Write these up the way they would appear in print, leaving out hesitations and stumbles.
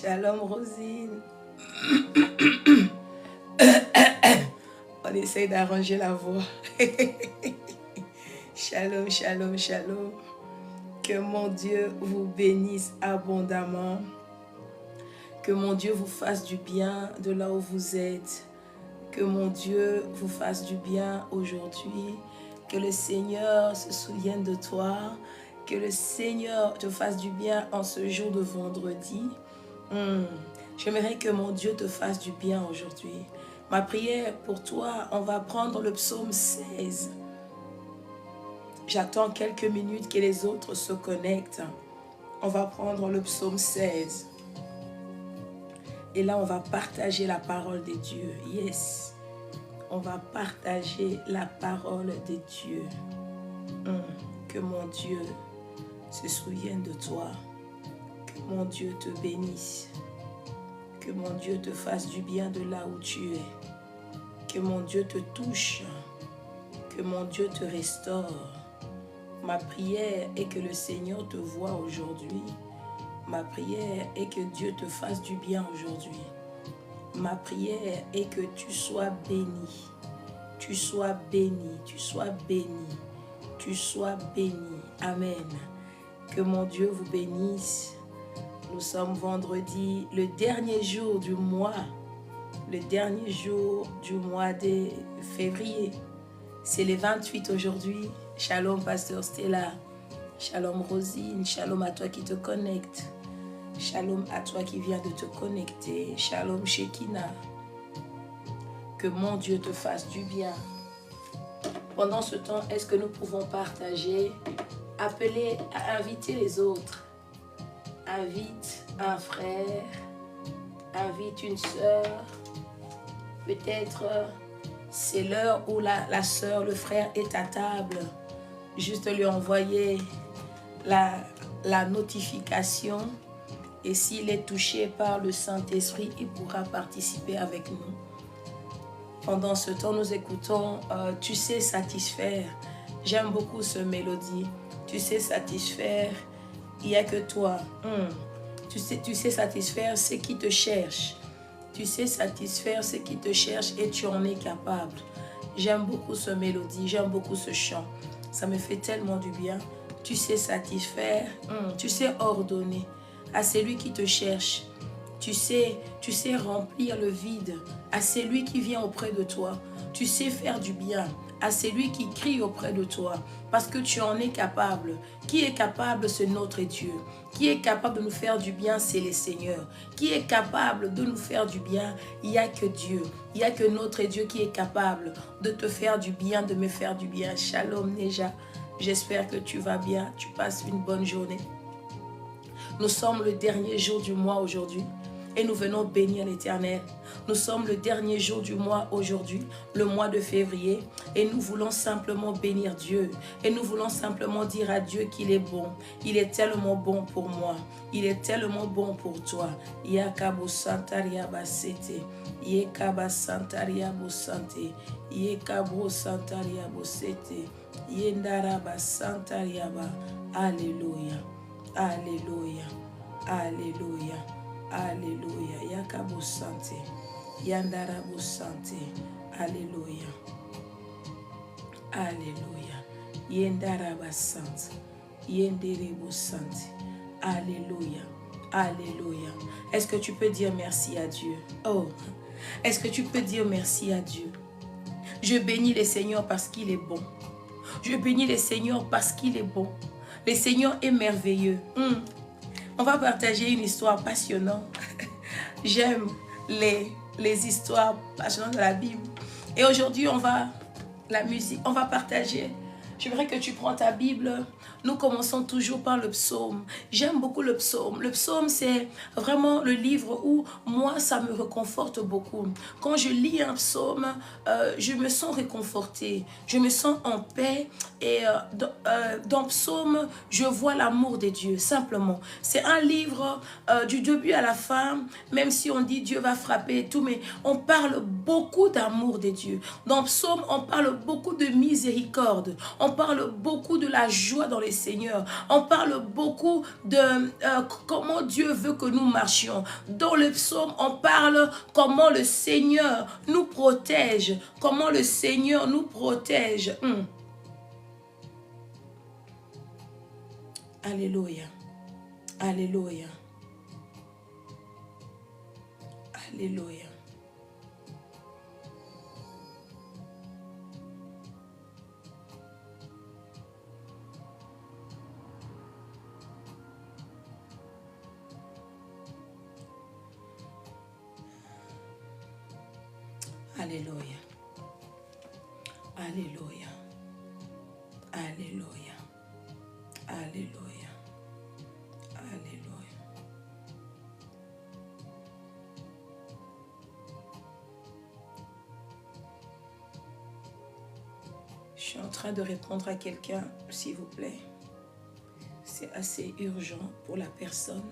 Shalom Rosine. On essaye d'arranger la voix. Shalom, shalom, shalom. Que mon Dieu vous bénisse abondamment. Que mon Dieu vous fasse du bien de là où vous êtes. Que mon Dieu vous fasse du bien aujourd'hui. Que le Seigneur se souvienne de toi. Que le Seigneur te fasse du bien en ce jour de vendredi. J'aimerais que mon Dieu te fasse du bien aujourd'hui. Ma prière pour toi, on va prendre le psaume 16. J'attends quelques minutes que les autres se connectent. On va prendre le psaume 16. Et là, on va partager la parole de Dieu. Yes. On va partager la parole de Dieu. Que mon Dieu se souvienne de toi. Que mon Dieu te bénisse. Que mon Dieu te fasse du bien de là où tu es. Que mon Dieu te touche. Que mon Dieu te restaure. Ma prière est que le Seigneur te voie aujourd'hui. Ma prière est que Dieu te fasse du bien aujourd'hui. Ma prière est que tu sois béni. Tu sois béni. Tu sois béni. Tu sois béni. Amen. Que mon Dieu vous bénisse. Nous sommes vendredi, le dernier jour du mois. Le dernier jour du mois de février. C'est le 28 aujourd'hui. Shalom, Pasteur Stella. Shalom, Rosine. Shalom à toi qui te connecte. Shalom à toi qui viens de te connecter. Shalom, Shekina. Que mon Dieu te fasse du bien. Pendant ce temps, est-ce que nous pouvons partager, appeler, inviter les autres? Invite un frère, invite une sœur. Peut-être c'est l'heure où la sœur, le frère est à table. Juste lui envoyer la notification. Et s'il est touché par le Saint-Esprit, il pourra participer avec nous. Pendant ce temps, nous écoutons « Tu sais satisfaire ». J'aime beaucoup ce mélodie. « Tu sais satisfaire ». Il n'y a que toi. Tu sais satisfaire ceux qui te cherchent. Tu sais satisfaire ceux qui te cherchent et tu en es capable. J'aime beaucoup ce mélodie, j'aime beaucoup ce chant. Ça me fait tellement du bien. Tu sais satisfaire, tu sais ordonner à celui qui te cherche. Tu sais remplir le vide à celui qui vient auprès de toi. Tu sais faire du bien à celui qui crie auprès de toi, parce que tu en es capable. Qui est capable, c'est notre Dieu. Qui est capable de nous faire du bien, c'est le Seigneur. Qui est capable de nous faire du bien, il n'y a que Dieu. Il n'y a que notre Dieu qui est capable de te faire du bien, de me faire du bien. Shalom Neja, j'espère que tu vas bien, tu passes une bonne journée. Nous sommes le dernier jour du mois aujourd'hui. Et nous venons bénir l'Éternel. Nous sommes le dernier jour du mois aujourd'hui, le mois de février. Et nous voulons simplement bénir Dieu. Et nous voulons simplement dire à Dieu qu'il est bon. Il est tellement bon pour moi. Il est tellement bon pour toi. Yakabo Santaria Basete. Yekaba Santaria Bosante. Yekabo Santaria Bosete. Yendaraba Santaria Ba. Alléluia. Alléluia. Alléluia. Alléluia. Yakabo Sante. Yandarabo Sante. Alléluia. Alléluia. Yendaraba Sante. Yenderebo Sante. Alléluia. Alléluia. Est-ce que tu peux dire merci à Dieu? Oh, est-ce que tu peux dire merci à Dieu? Je bénis le Seigneur parce qu'il est bon. Je bénis le Seigneur parce qu'il est bon. Le Seigneur est merveilleux. On va partager une histoire passionnante. J'aime les histoires passionnantes de la Bible. Et aujourd'hui, on va partager. J'aimerais que tu prends ta Bible. Nous commençons toujours par le psaume. J'aime beaucoup le psaume. Le psaume, c'est vraiment le livre où moi, ça me réconforte beaucoup. Quand je lis un psaume, je me sens réconfortée. Je me sens en paix. Et dans le psaume, je vois l'amour de Dieu, simplement. C'est un livre du début à la fin, même si on dit Dieu va frapper et tout, mais on parle beaucoup d'amour de Dieu. Dans le psaume, on parle beaucoup de miséricorde. On on parle beaucoup de la joie dans les Seigneurs. On parle beaucoup de comment Dieu veut que nous marchions. Dans le psaume, on parle comment le Seigneur nous protège. Comment le Seigneur nous protège. Alléluia. Alléluia. Alléluia. Alléluia. Alléluia. Alléluia. Alléluia. Alléluia. Je suis en train de répondre à quelqu'un, s'il vous plaît. C'est assez urgent pour la personne.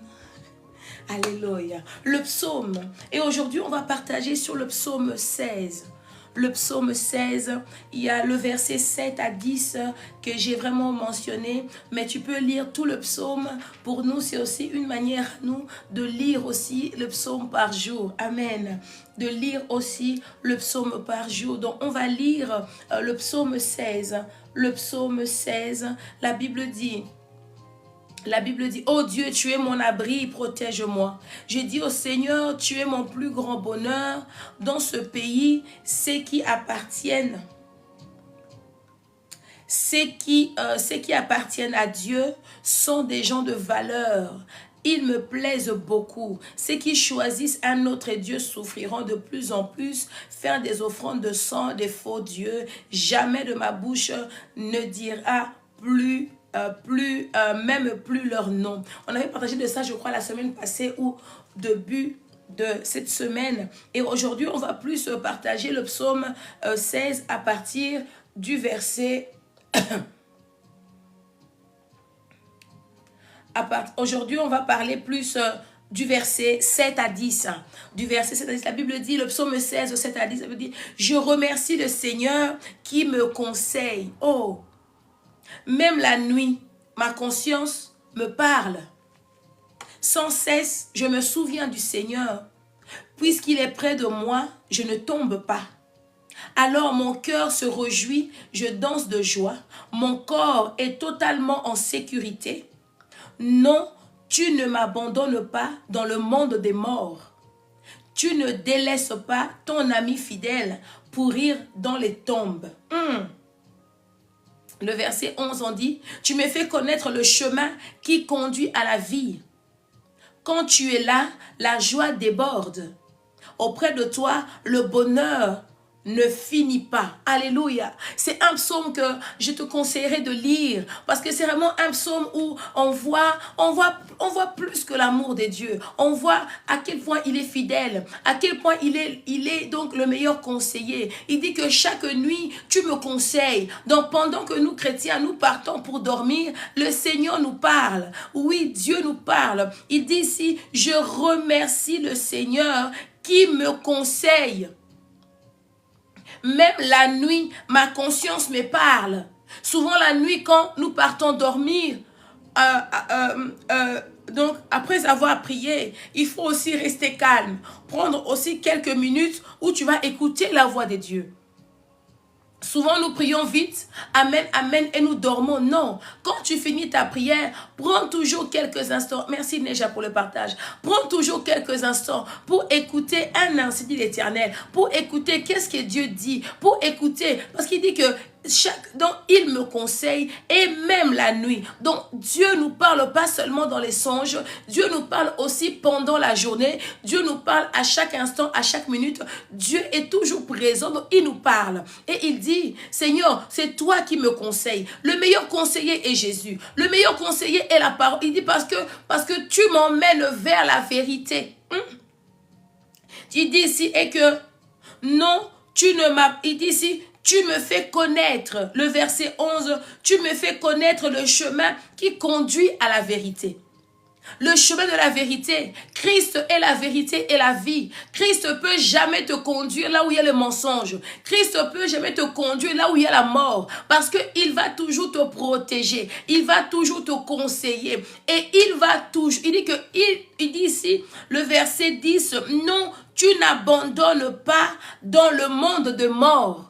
Alléluia. Le psaume. Et aujourd'hui, on va partager sur le psaume 16. Le psaume 16, il y a le verset 7 à 10 que j'ai vraiment mentionné. Mais tu peux lire tout le psaume. Pour nous, c'est aussi une manière, nous, de lire aussi le psaume par jour. Amen. De lire aussi le psaume par jour. Donc, on va lire le psaume 16. Le psaume 16, la Bible dit... oh Dieu, tu es mon abri, protège-moi. J'ai dit au Seigneur, tu es mon plus grand bonheur. Dans ce pays, ceux qui appartiennent à Dieu sont des gens de valeur. Ils me plaisent beaucoup. Ceux qui choisissent un autre Dieu souffriront de plus en plus. Faire des offrandes de sang, des faux dieux. Jamais de ma bouche ne dira même plus leur nom. On avait partagé de ça, je crois, la semaine passée ou début de cette semaine. Et aujourd'hui, on va plus partager le psaume 16 à partir du verset... Aujourd'hui, on va parler plus du verset 7 à 10. Du verset 7 à 10, la Bible dit, le psaume 16, 7 à 10, ça veut dire, je remercie le Seigneur qui me conseille. Oh! Même la nuit, ma conscience me parle. Sans cesse, je me souviens du Seigneur. Puisqu'il est près de moi, je ne tombe pas. Alors mon cœur se réjouit, je danse de joie. Mon corps est totalement en sécurité. Non, tu ne m'abandonnes pas dans le monde des morts. Tu ne délaisses pas ton ami fidèle pour rire dans les tombes. Le verset 11, on dit, tu me fais connaître le chemin qui conduit à la vie. Quand tu es là, la joie déborde. Auprès de toi, le bonheur ne finit pas. Alléluia. C'est un psaume que je te conseillerais de lire parce que c'est vraiment un psaume où on voit plus que l'amour de Dieu. On voit à quel point il est fidèle, à quel point il est donc le meilleur conseiller. Il dit que chaque nuit, tu me conseilles. Donc pendant que nous chrétiens, nous partons pour dormir, le Seigneur nous parle. Oui, Dieu nous parle. Il dit ici, je remercie le Seigneur qui me conseille. Même la nuit, ma conscience me parle. Souvent la nuit, quand nous partons dormir, donc après avoir prié, il faut aussi rester calme. Prendre aussi quelques minutes où tu vas écouter la voix de Dieu. Souvent, nous prions vite, amen, amen, et nous dormons. Non, quand tu finis ta prière, prends toujours quelques instants. Merci Neja pour le partage. Prends toujours quelques instants pour écouter un ainsi dit l'Éternel, pour écouter qu'est-ce que Dieu dit, pour écouter, parce qu'il dit que donc il me conseille et même la nuit. Donc Dieu nous parle pas seulement dans les songes, Dieu nous parle aussi pendant la journée, Dieu nous parle à chaque instant, à chaque minute. Dieu est toujours présent, donc il nous parle et il dit, Seigneur, c'est toi qui me conseilles. Le meilleur conseiller est Jésus, le meilleur conseiller est la parole. Il dit parce que tu m'emmènes vers la vérité. Il dit ici et que non, tu ne m'as, il dit ici, tu me fais connaître, le verset 11, tu me fais connaître le chemin qui conduit à la vérité. Le chemin de la vérité. Christ est la vérité et la vie. Christ ne peut jamais te conduire là où il y a le mensonge. Christ ne peut jamais te conduire là où il y a la mort. Parce qu'il va toujours te protéger. Il va toujours te conseiller. Et il va toujours... Il dit ici, le verset 10, non, tu n'abandonnes pas dans le monde de mort.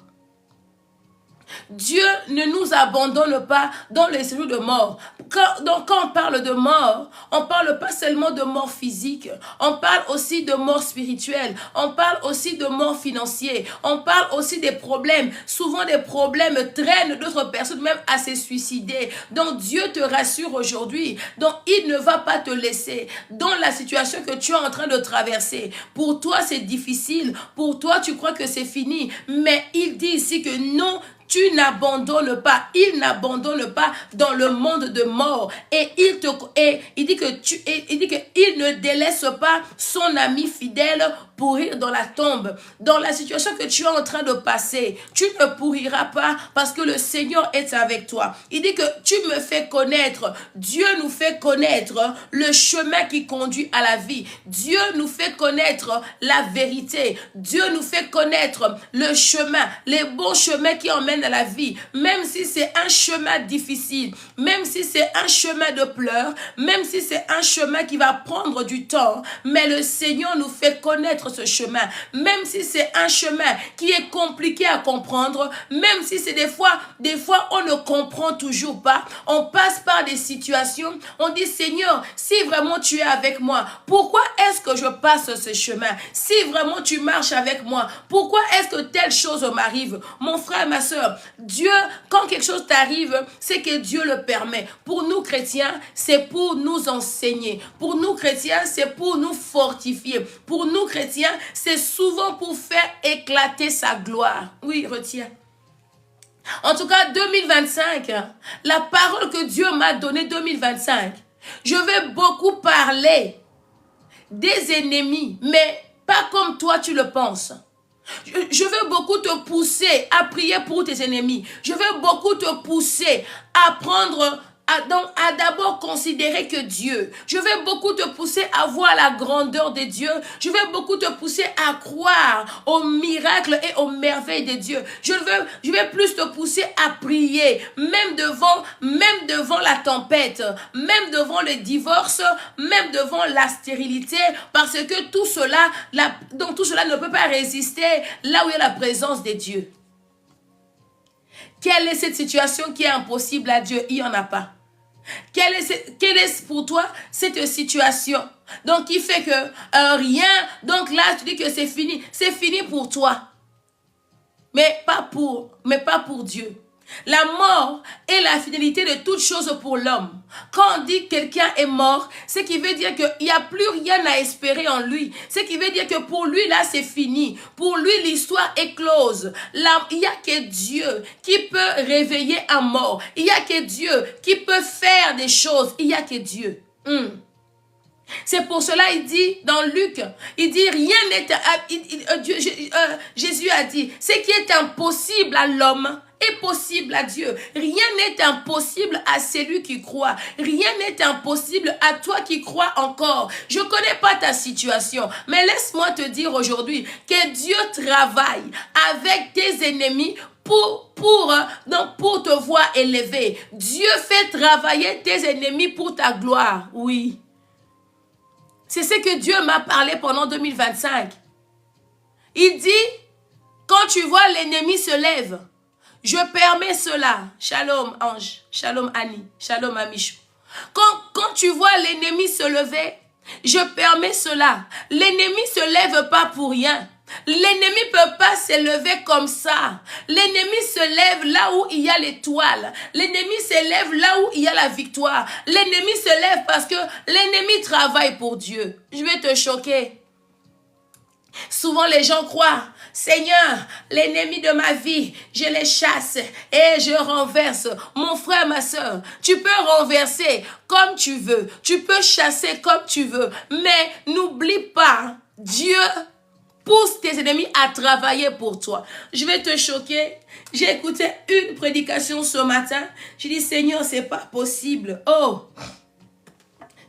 Dieu ne nous abandonne pas dans les séjours de mort. Quand on parle de mort, on ne parle pas seulement de mort physique, on parle aussi de mort spirituelle, on parle aussi de mort financière, on parle aussi des problèmes. Souvent des problèmes traînent d'autres personnes même à se suicider. Donc Dieu te rassure aujourd'hui. Donc il ne va pas te laisser dans la situation que tu es en train de traverser. Pour toi c'est difficile, pour toi tu crois que c'est fini. Mais il dit ici que non, tu n'abandonnes pas, il n'abandonne pas dans le monde de mort. Et il dit qu'il ne délaisse pas son ami fidèle pourrir dans la tombe. Dans la situation que tu es en train de passer, tu ne pourriras pas parce que le Seigneur est avec toi. Il dit que tu me fais connaître, Dieu nous fait connaître le chemin qui conduit à la vie. Dieu nous fait connaître la vérité. Dieu nous fait connaître le chemin, les bons chemins qui emmènent à la vie. Même si c'est un chemin difficile, même si c'est un chemin de pleurs, même si c'est un chemin qui va prendre du temps, mais le Seigneur nous fait connaître ce chemin, même si c'est un chemin qui est compliqué à comprendre, même si c'est des fois on ne comprend toujours pas, on passe par des situations, on dit Seigneur, si vraiment tu es avec moi, pourquoi est-ce que je passe ce chemin? Si vraiment tu marches avec moi, pourquoi est-ce que telle chose m'arrive? Mon frère, ma soeur, Dieu, quand quelque chose t'arrive, c'est que Dieu le permet. Pour nous chrétiens, c'est pour nous enseigner. Pour nous chrétiens, c'est pour nous fortifier. Pour nous chrétiens, c'est souvent pour faire éclater sa gloire. Oui, retiens. En tout cas, 2025, la parole que Dieu m'a donnée 2025, je vais beaucoup parler des ennemis, mais pas comme toi tu le penses. Je veux beaucoup te pousser à prier pour tes ennemis. Je veux beaucoup te pousser à prendre... à d'abord considérer que Dieu. Je vais beaucoup te pousser à voir la grandeur de Dieu. Je vais beaucoup te pousser à croire aux miracles et aux merveilles de Dieu. Je vais plus te pousser à prier, même devant la tempête, même devant le divorce, même devant la stérilité, parce que tout cela ne peut pas résister là où il y a la présence de Dieu. Quelle est cette situation qui est impossible à Dieu? Il n'y en a pas. Quelle est pour toi cette situation? Donc, qui fait que rien, donc là, tu dis que c'est fini. C'est fini pour toi. Mais pas pour Dieu. La mort est la finalité de toute chose pour l'homme. Quand on dit que quelqu'un est mort, c'est qui veut dire qu'il n'y a plus rien à espérer en lui. C'est qui veut dire que pour lui, là, c'est fini. Pour lui, l'histoire est close. Là, il n'y a que Dieu qui peut réveiller un mort. Il n'y a que Dieu qui peut faire des choses. Il n'y a que Dieu. C'est pour cela il dit dans Luc, il dit rien n'est... Jésus a dit, ce qui est impossible à l'homme est possible à Dieu. Rien n'est impossible à celui qui croit. Rien n'est impossible à toi qui crois encore. Je ne connais pas ta situation, mais laisse-moi te dire aujourd'hui que Dieu travaille avec tes ennemis pour te voir élevé. Dieu fait travailler tes ennemis pour ta gloire. Oui. C'est ce que Dieu m'a parlé pendant 2025. Il dit, quand tu vois l'ennemi se lève, je permets cela. Shalom Ange, shalom Annie, shalom Amichou. Quand tu vois l'ennemi se lever, je permets cela. L'ennemi ne se lève pas pour rien. L'ennemi ne peut pas se lever comme ça. L'ennemi se lève là où il y a l'étoile. L'ennemi se lève là où il y a la victoire. L'ennemi se lève parce que l'ennemi travaille pour Dieu. Je vais te choquer. Souvent les gens croient, Seigneur, l'ennemi de ma vie, je les chasse et je renverse. Mon frère, ma soeur, tu peux renverser comme tu veux. Tu peux chasser comme tu veux. Mais n'oublie pas, Dieu pousse tes ennemis à travailler pour toi. Je vais te choquer. J'ai écouté une prédication ce matin. J'ai dit, Seigneur, c'est pas possible. Oh,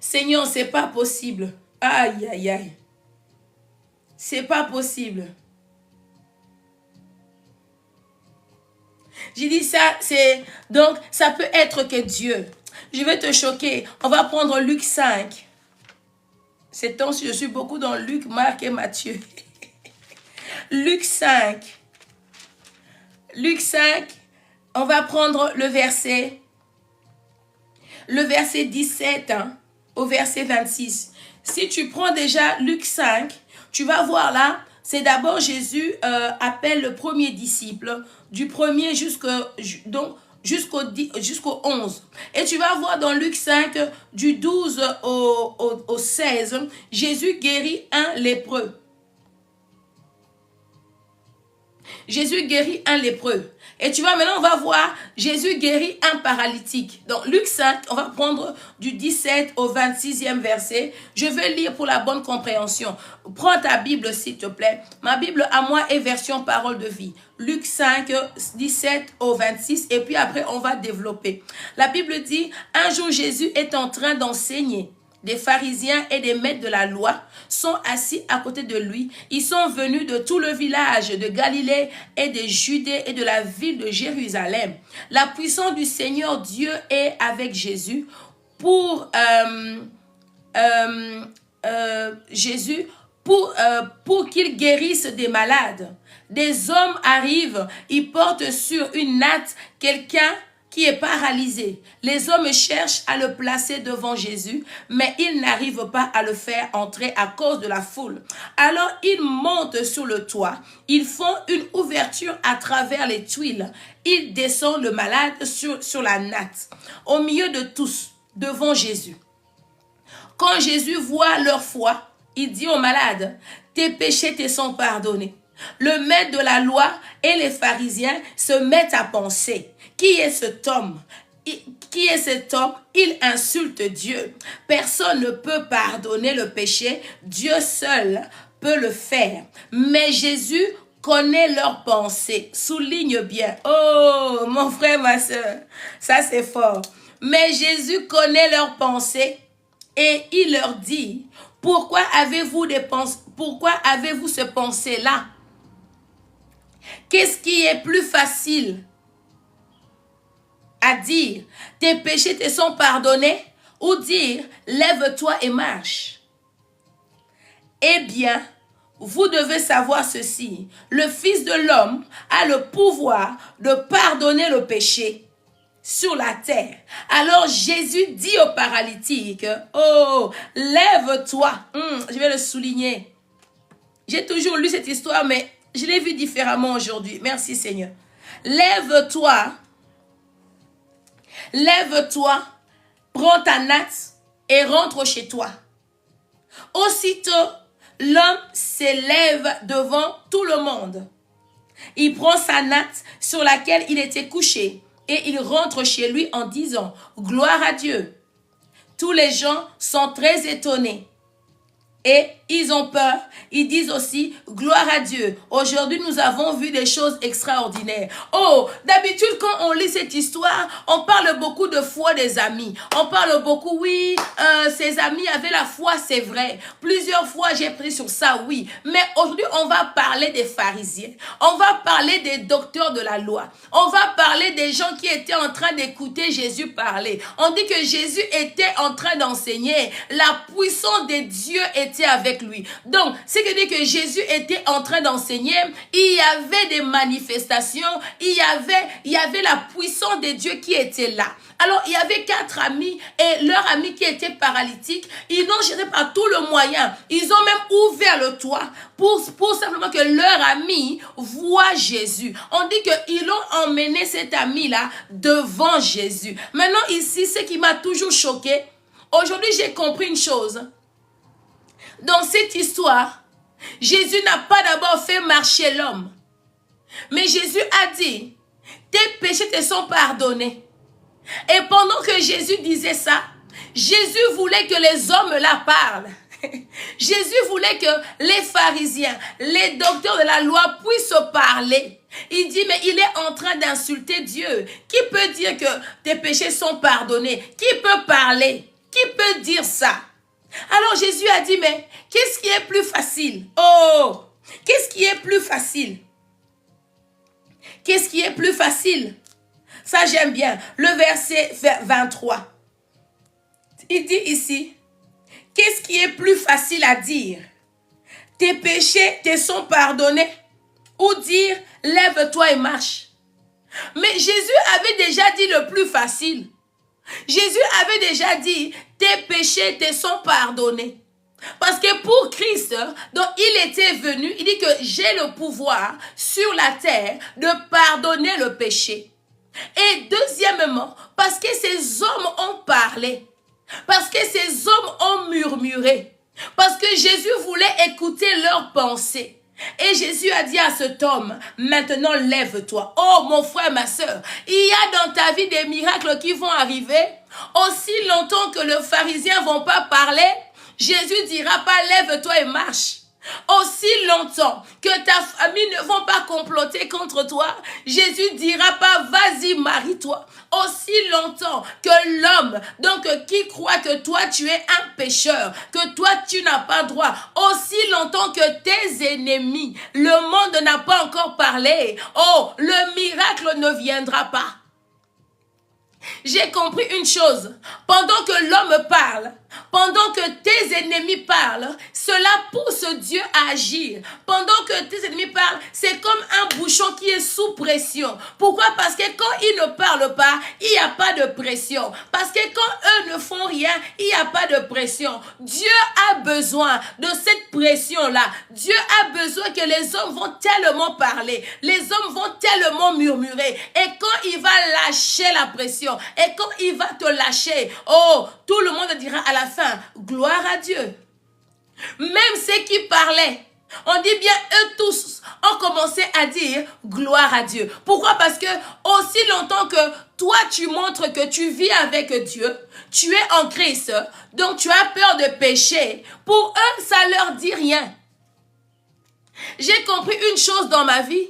Seigneur, c'est pas possible. Aïe, aïe, aïe. C'est pas possible. J'ai dit ça, c'est... Donc, ça peut être que Dieu. Je vais te choquer. On va prendre Luc 5. Ces temps-ci, je suis beaucoup dans Luc, Marc et Matthieu. Luc 5. Luc 5, on va prendre le verset 17 au verset 26. Si tu prends déjà Luc 5, tu vas voir là, c'est d'abord Jésus appelle le premier disciple, du premier jusqu'au 11. Et tu vas voir dans Luc 5, du 12 au 16, Jésus guérit un lépreux. Jésus guérit un lépreux. Et tu vois, maintenant on va voir, Jésus guérit un paralytique. Donc Luc 5, on va prendre du 17 au 26e verset. Je vais lire pour la bonne compréhension. Prends ta Bible s'il te plaît. Ma Bible à moi est version parole de vie. Luc 5, 17 au 26 et puis après on va développer. La Bible dit, un jour Jésus est en train d'enseigner. Des pharisiens et des maîtres de la loi sont assis à côté de lui. Ils sont venus de tout le village de Galilée et de Judée et de la ville de Jérusalem. La puissance du Seigneur Dieu est avec Jésus pour qu'il guérisse des malades. Des hommes arrivent, ils portent sur une natte quelqu'un qui est paralysé. Les hommes cherchent à le placer devant Jésus, mais ils n'arrivent pas à le faire entrer à cause de la foule. Alors ils montent sur le toit, ils font une ouverture à travers les tuiles, ils descendent le malade sur la natte, au milieu de tous, devant Jésus. Quand Jésus voit leur foi, il dit aux malades, « Tes péchés te sont pardonnés. » Le maître de la loi et les pharisiens se mettent à penser, qui est cet homme? Qui est cet homme? Il insulte Dieu. Personne ne peut pardonner le péché. Dieu seul peut le faire. Mais Jésus connaît leurs pensées. Souligne bien. Oh, mon frère, ma soeur, ça c'est fort. Mais Jésus connaît leurs pensées et il leur dit, pourquoi avez-vous ce pensée-là? Qu'est-ce qui est plus facile à dire, tes péchés te sont pardonnés, ou dire, lève-toi et marche? Eh bien, vous devez savoir ceci, le Fils de l'homme a le pouvoir de pardonner le péché sur la terre. Alors Jésus dit au paralytique, oh, lève-toi. Je vais le souligner. J'ai toujours lu cette histoire, mais je l'ai vue différemment aujourd'hui. Merci Seigneur. Lève-toi. Lève-toi, prends ta natte et rentre chez toi. Aussitôt, l'homme s'élève devant tout le monde. Il prend sa natte sur laquelle il était couché et il rentre chez lui en disant « Gloire à Dieu ». Tous les gens sont très étonnés. Et ils ont peur. Ils disent aussi, gloire à Dieu. Aujourd'hui, nous avons vu des choses extraordinaires. Oh, d'habitude, quand on lit cette histoire, on parle beaucoup de foi des amis. On parle beaucoup, oui, ces amis avaient la foi, c'est vrai. Plusieurs fois, j'ai pris sur ça, oui. Mais aujourd'hui, on va parler des pharisiens. On va parler des docteurs de la loi. On va parler des gens qui étaient en train d'écouter Jésus parler. On dit que Jésus était en train d'enseigner. La puissance de Dieu était avec lui. Donc, ce qui dit que Jésus était en train d'enseigner, il y avait des manifestations, il y avait la puissance de Dieu qui était là. Alors, il y avait 4 amis et leur ami qui était paralytique, ils l'ont géré par tout le moyen. Ils ont même ouvert le toit pour simplement que leur ami voit Jésus. On dit qu'ils ont emmené cet ami-là devant Jésus. Maintenant, ici, ce qui m'a toujours choqué, aujourd'hui, j'ai compris une chose. Dans cette histoire, Jésus n'a pas d'abord fait marcher l'homme. Mais Jésus a dit, tes péchés te sont pardonnés. Et pendant que Jésus disait ça, Jésus voulait que les hommes là parlent. Jésus voulait que les pharisiens, les docteurs de la loi puissent parler. Il dit, mais il est en train d'insulter Dieu. Qui peut dire que tes péchés sont pardonnés? Qui peut parler? Qui peut dire ça? Alors Jésus a dit, mais qu'est-ce qui est plus facile? Oh, qu'est-ce qui est plus facile? Qu'est-ce qui est plus facile? Ça, j'aime bien. Le verset 23. Il dit ici, qu'est-ce qui est plus facile à dire? Tes péchés te sont pardonnés? Ou dire, lève-toi et marche? Mais Jésus avait déjà dit le plus facile. Jésus avait déjà dit, tes péchés te sont pardonnés. Parce que pour Christ, donc il était venu, il dit que j'ai le pouvoir sur la terre de pardonner le péché. Et deuxièmement, parce que ces hommes ont parlé, parce que ces hommes ont murmuré, parce que Jésus voulait écouter leurs pensées. Et Jésus a dit à cet homme, maintenant lève-toi. Oh mon frère, ma soeur, il y a dans ta vie des miracles qui vont arriver. Aussi longtemps que les pharisiens ne vont pas parler, Jésus dira pas lève-toi et marche. Aussi longtemps que ta famille ne vont pas comploter contre toi, Jésus dira pas vas-y marie-toi. Aussi longtemps que l'homme, donc qui croit que toi tu es un pécheur, que toi tu n'as pas droit, aussi longtemps que tes ennemis, le monde n'a pas encore parlé, oh, le miracle ne viendra pas. J'ai compris une chose, pendant que l'homme parle, pendant que tes ennemis parlent, cela pousse Dieu à agir. Pendant que tes ennemis parlent, c'est comme un bouchon qui est sous pression. Pourquoi? Parce que quand ils ne parlent pas, il n'y a pas de pression. Parce que quand eux ne font rien, il n'y a pas de pression. Dieu a besoin de cette pression-là. Dieu a besoin que les hommes vont tellement parler, les hommes vont tellement murmurer. Et quand il va lâcher la pression, et quand il va te lâcher, oh, tout le monde dira à la fin, gloire à Dieu. Même ceux qui parlaient, on dit bien, eux tous ont commencé à dire gloire à Dieu. Pourquoi? Parce que aussi longtemps que toi tu montres que tu vis avec Dieu, tu es en Christ, donc tu as peur de pécher. Pour eux, ça leur dit rien. J'ai compris une chose dans ma vie.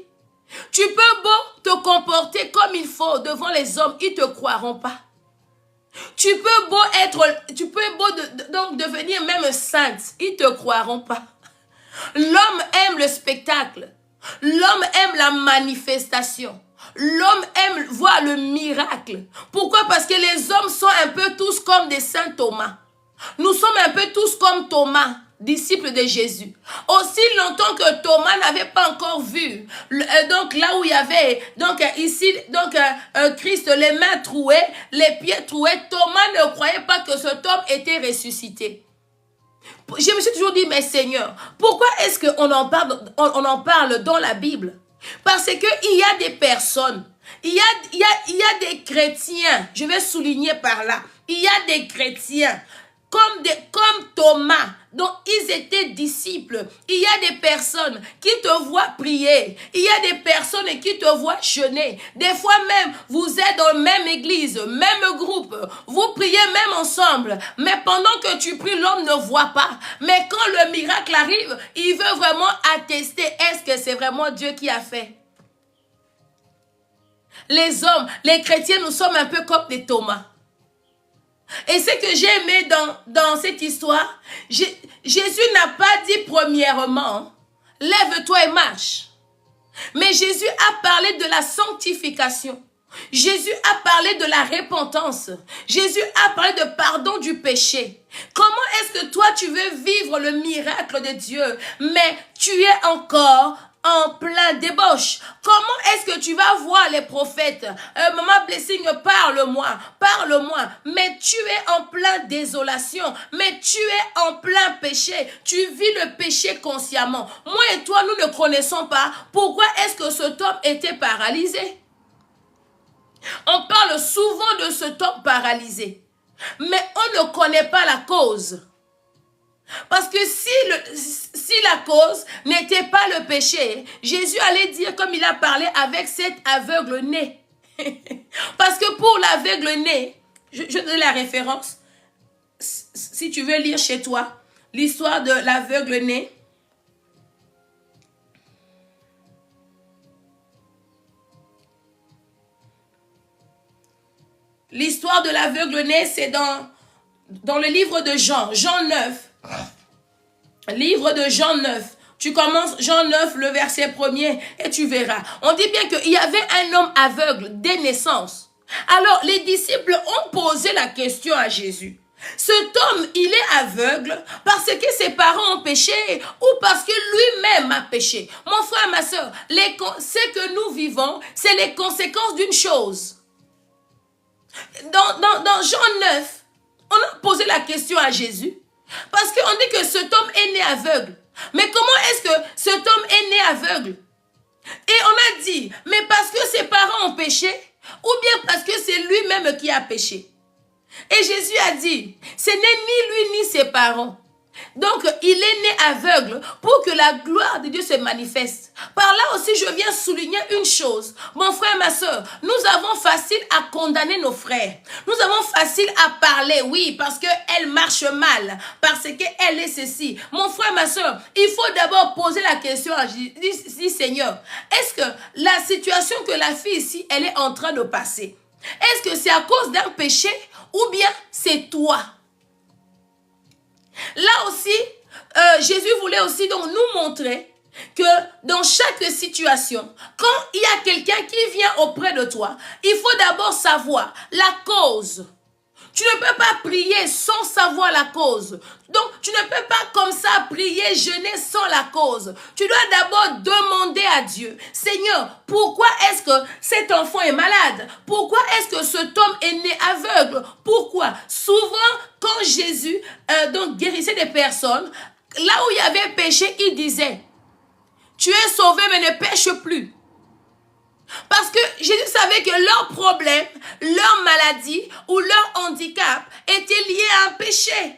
Tu peux beau te comporter comme il faut devant les hommes, ils ne te croiront pas. Tu peux donc devenir même sainte, ils ne te croiront pas. L'homme aime le spectacle. L'homme aime la manifestation. L'homme aime voir le miracle. Pourquoi? Parce que les hommes sont un peu tous comme des saints Thomas. Nous sommes un peu tous comme Thomas, disciple de Jésus. Aussi longtemps que Thomas n'avait pas encore vu, donc là où il y avait, donc ici, donc Christ, les mains trouées, les pieds troués, Thomas ne croyait pas que cet homme était ressuscité. Je me suis toujours dit, mais Seigneur, pourquoi est-ce qu'on en parle dans la Bible? Parce qu'il y a des personnes, il y a des chrétiens, je vais souligner par là, il y a des chrétiens, comme Thomas, dont ils étaient disciples. Il y a des personnes qui te voient prier. Il y a des personnes qui te voient jeûner. Des fois même, vous êtes dans la même église, même groupe. Vous priez même ensemble. Mais pendant que tu pries, l'homme ne voit pas. Mais quand le miracle arrive, il veut vraiment attester. Est-ce que c'est vraiment Dieu qui a fait? Les hommes, les chrétiens, nous sommes un peu comme des Thomas. Et ce que j'ai aimé dans cette histoire, Jésus n'a pas dit premièrement, lève-toi et marche. Mais Jésus a parlé de la sanctification. Jésus a parlé de la repentance. Jésus a parlé de pardon du péché. Comment est-ce que toi tu veux vivre le miracle de Dieu, mais tu es encore en plein débauche? Comment est-ce que tu vas voir les prophètes? Maman Blessing, parle-moi. Mais tu es en plein désolation, mais tu es en plein péché. Tu vis le péché consciemment. Moi et toi, nous ne connaissons pas pourquoi est-ce que cet homme était paralysé. On parle souvent de cet homme paralysé, mais on ne connaît pas la cause. Parce que si la cause n'était pas le péché, Jésus allait dire comme il a parlé avec cet aveugle-né. Parce que pour l'aveugle-né, je donne la référence, si tu veux lire chez toi, l'histoire de l'aveugle-né. L'histoire de l'aveugle-né, c'est dans dans le livre de Jean, Jean 9, livre de Jean 9, tu commences Jean 9, le verset 1er, et tu verras. On dit bien qu'il y avait un homme aveugle dès naissance. Alors, les disciples ont posé la question à Jésus. Cet homme, il est aveugle parce que ses parents ont péché ou parce que lui-même a péché. Mon frère, ma soeur, ce que nous vivons, c'est les conséquences d'une chose. Dans Jean 9, on a posé la question à Jésus parce qu'on dit que cet homme est né aveugle. Mais comment est-ce que cet homme est né aveugle? Et on a dit, mais parce que ses parents ont péché ou bien parce que c'est lui-même qui a péché. Et Jésus a dit, ce n'est ni lui ni ses parents. Donc, il est né aveugle pour que la gloire de Dieu se manifeste. Par là aussi, je viens souligner une chose. Mon frère, ma soeur, nous avons facile à condamner nos frères. Nous avons facile à parler, oui, parce qu'elle marche mal, parce qu'elle est ceci. Mon frère, ma soeur, il faut d'abord poser la question à Jésus, dit Seigneur, est-ce que la situation que la fille ici, elle est en train de passer, est-ce que c'est à cause d'un péché ou bien c'est toi? Là aussi, Jésus voulait aussi donc nous montrer que dans chaque situation, quand il y a quelqu'un qui vient auprès de toi, il faut d'abord savoir la cause. Tu ne peux pas prier sans savoir la cause. Donc, tu ne peux pas comme ça prier, jeûner sans la cause. Tu dois d'abord demander à Dieu, Seigneur, pourquoi est-ce que cet enfant est malade? Pourquoi est-ce que cet homme est né aveugle? Pourquoi? Souvent, quand Jésus donc guérissait des personnes, là où il y avait péché, il disait, tu es sauvé mais ne pêche plus. Parce que Jésus savait que leur problème, leur maladie ou leur handicap était lié à un péché.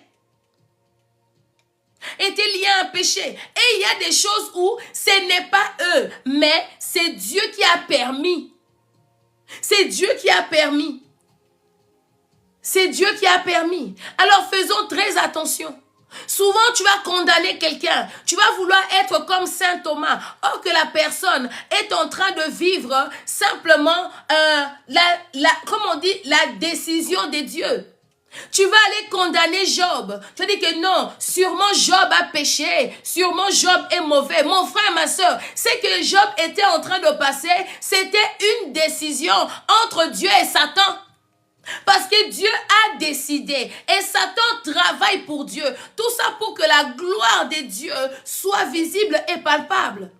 Était lié à un péché. Et il y a des choses où ce n'est pas eux, mais c'est Dieu qui a permis. C'est Dieu qui a permis. C'est Dieu qui a permis. Alors faisons très attention. Souvent, tu vas condamner quelqu'un. Tu vas vouloir être comme saint Thomas. Or que la personne est en train de vivre simplement, comme on dit, la décision de Dieu. Tu vas aller condamner Job. Tu vas dire que non, sûrement Job a péché. Sûrement Job est mauvais. Mon frère, ma soeur, c'est que Job était en train de passer. C'était une décision entre Dieu et Satan. Parce que Dieu a décidé et Satan travaille pour Dieu. Tout ça pour que la gloire de Dieu soit visible et palpable.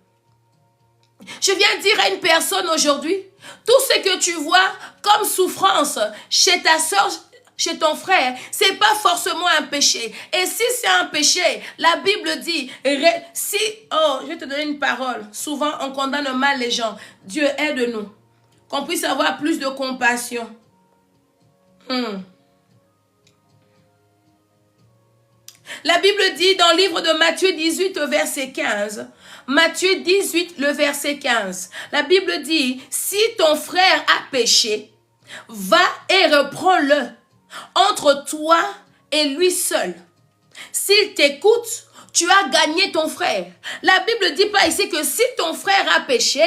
Je viens dire à une personne aujourd'hui, tout ce que tu vois comme souffrance chez ta soeur, chez ton frère, c'est pas forcément un péché. Et si c'est un péché, la Bible dit, je vais te donner une parole. Souvent, on condamne mal les gens. Dieu aide-nous. Qu'on puisse avoir plus de compassion. La Bible dit dans le livre de Matthieu 18, verset 15. Matthieu 18, le verset 15. La Bible dit, si ton frère a péché, va et reprends-le entre toi et lui seul. S'il t'écoute, tu as gagné ton frère. La Bible ne dit pas ici que si ton frère a péché,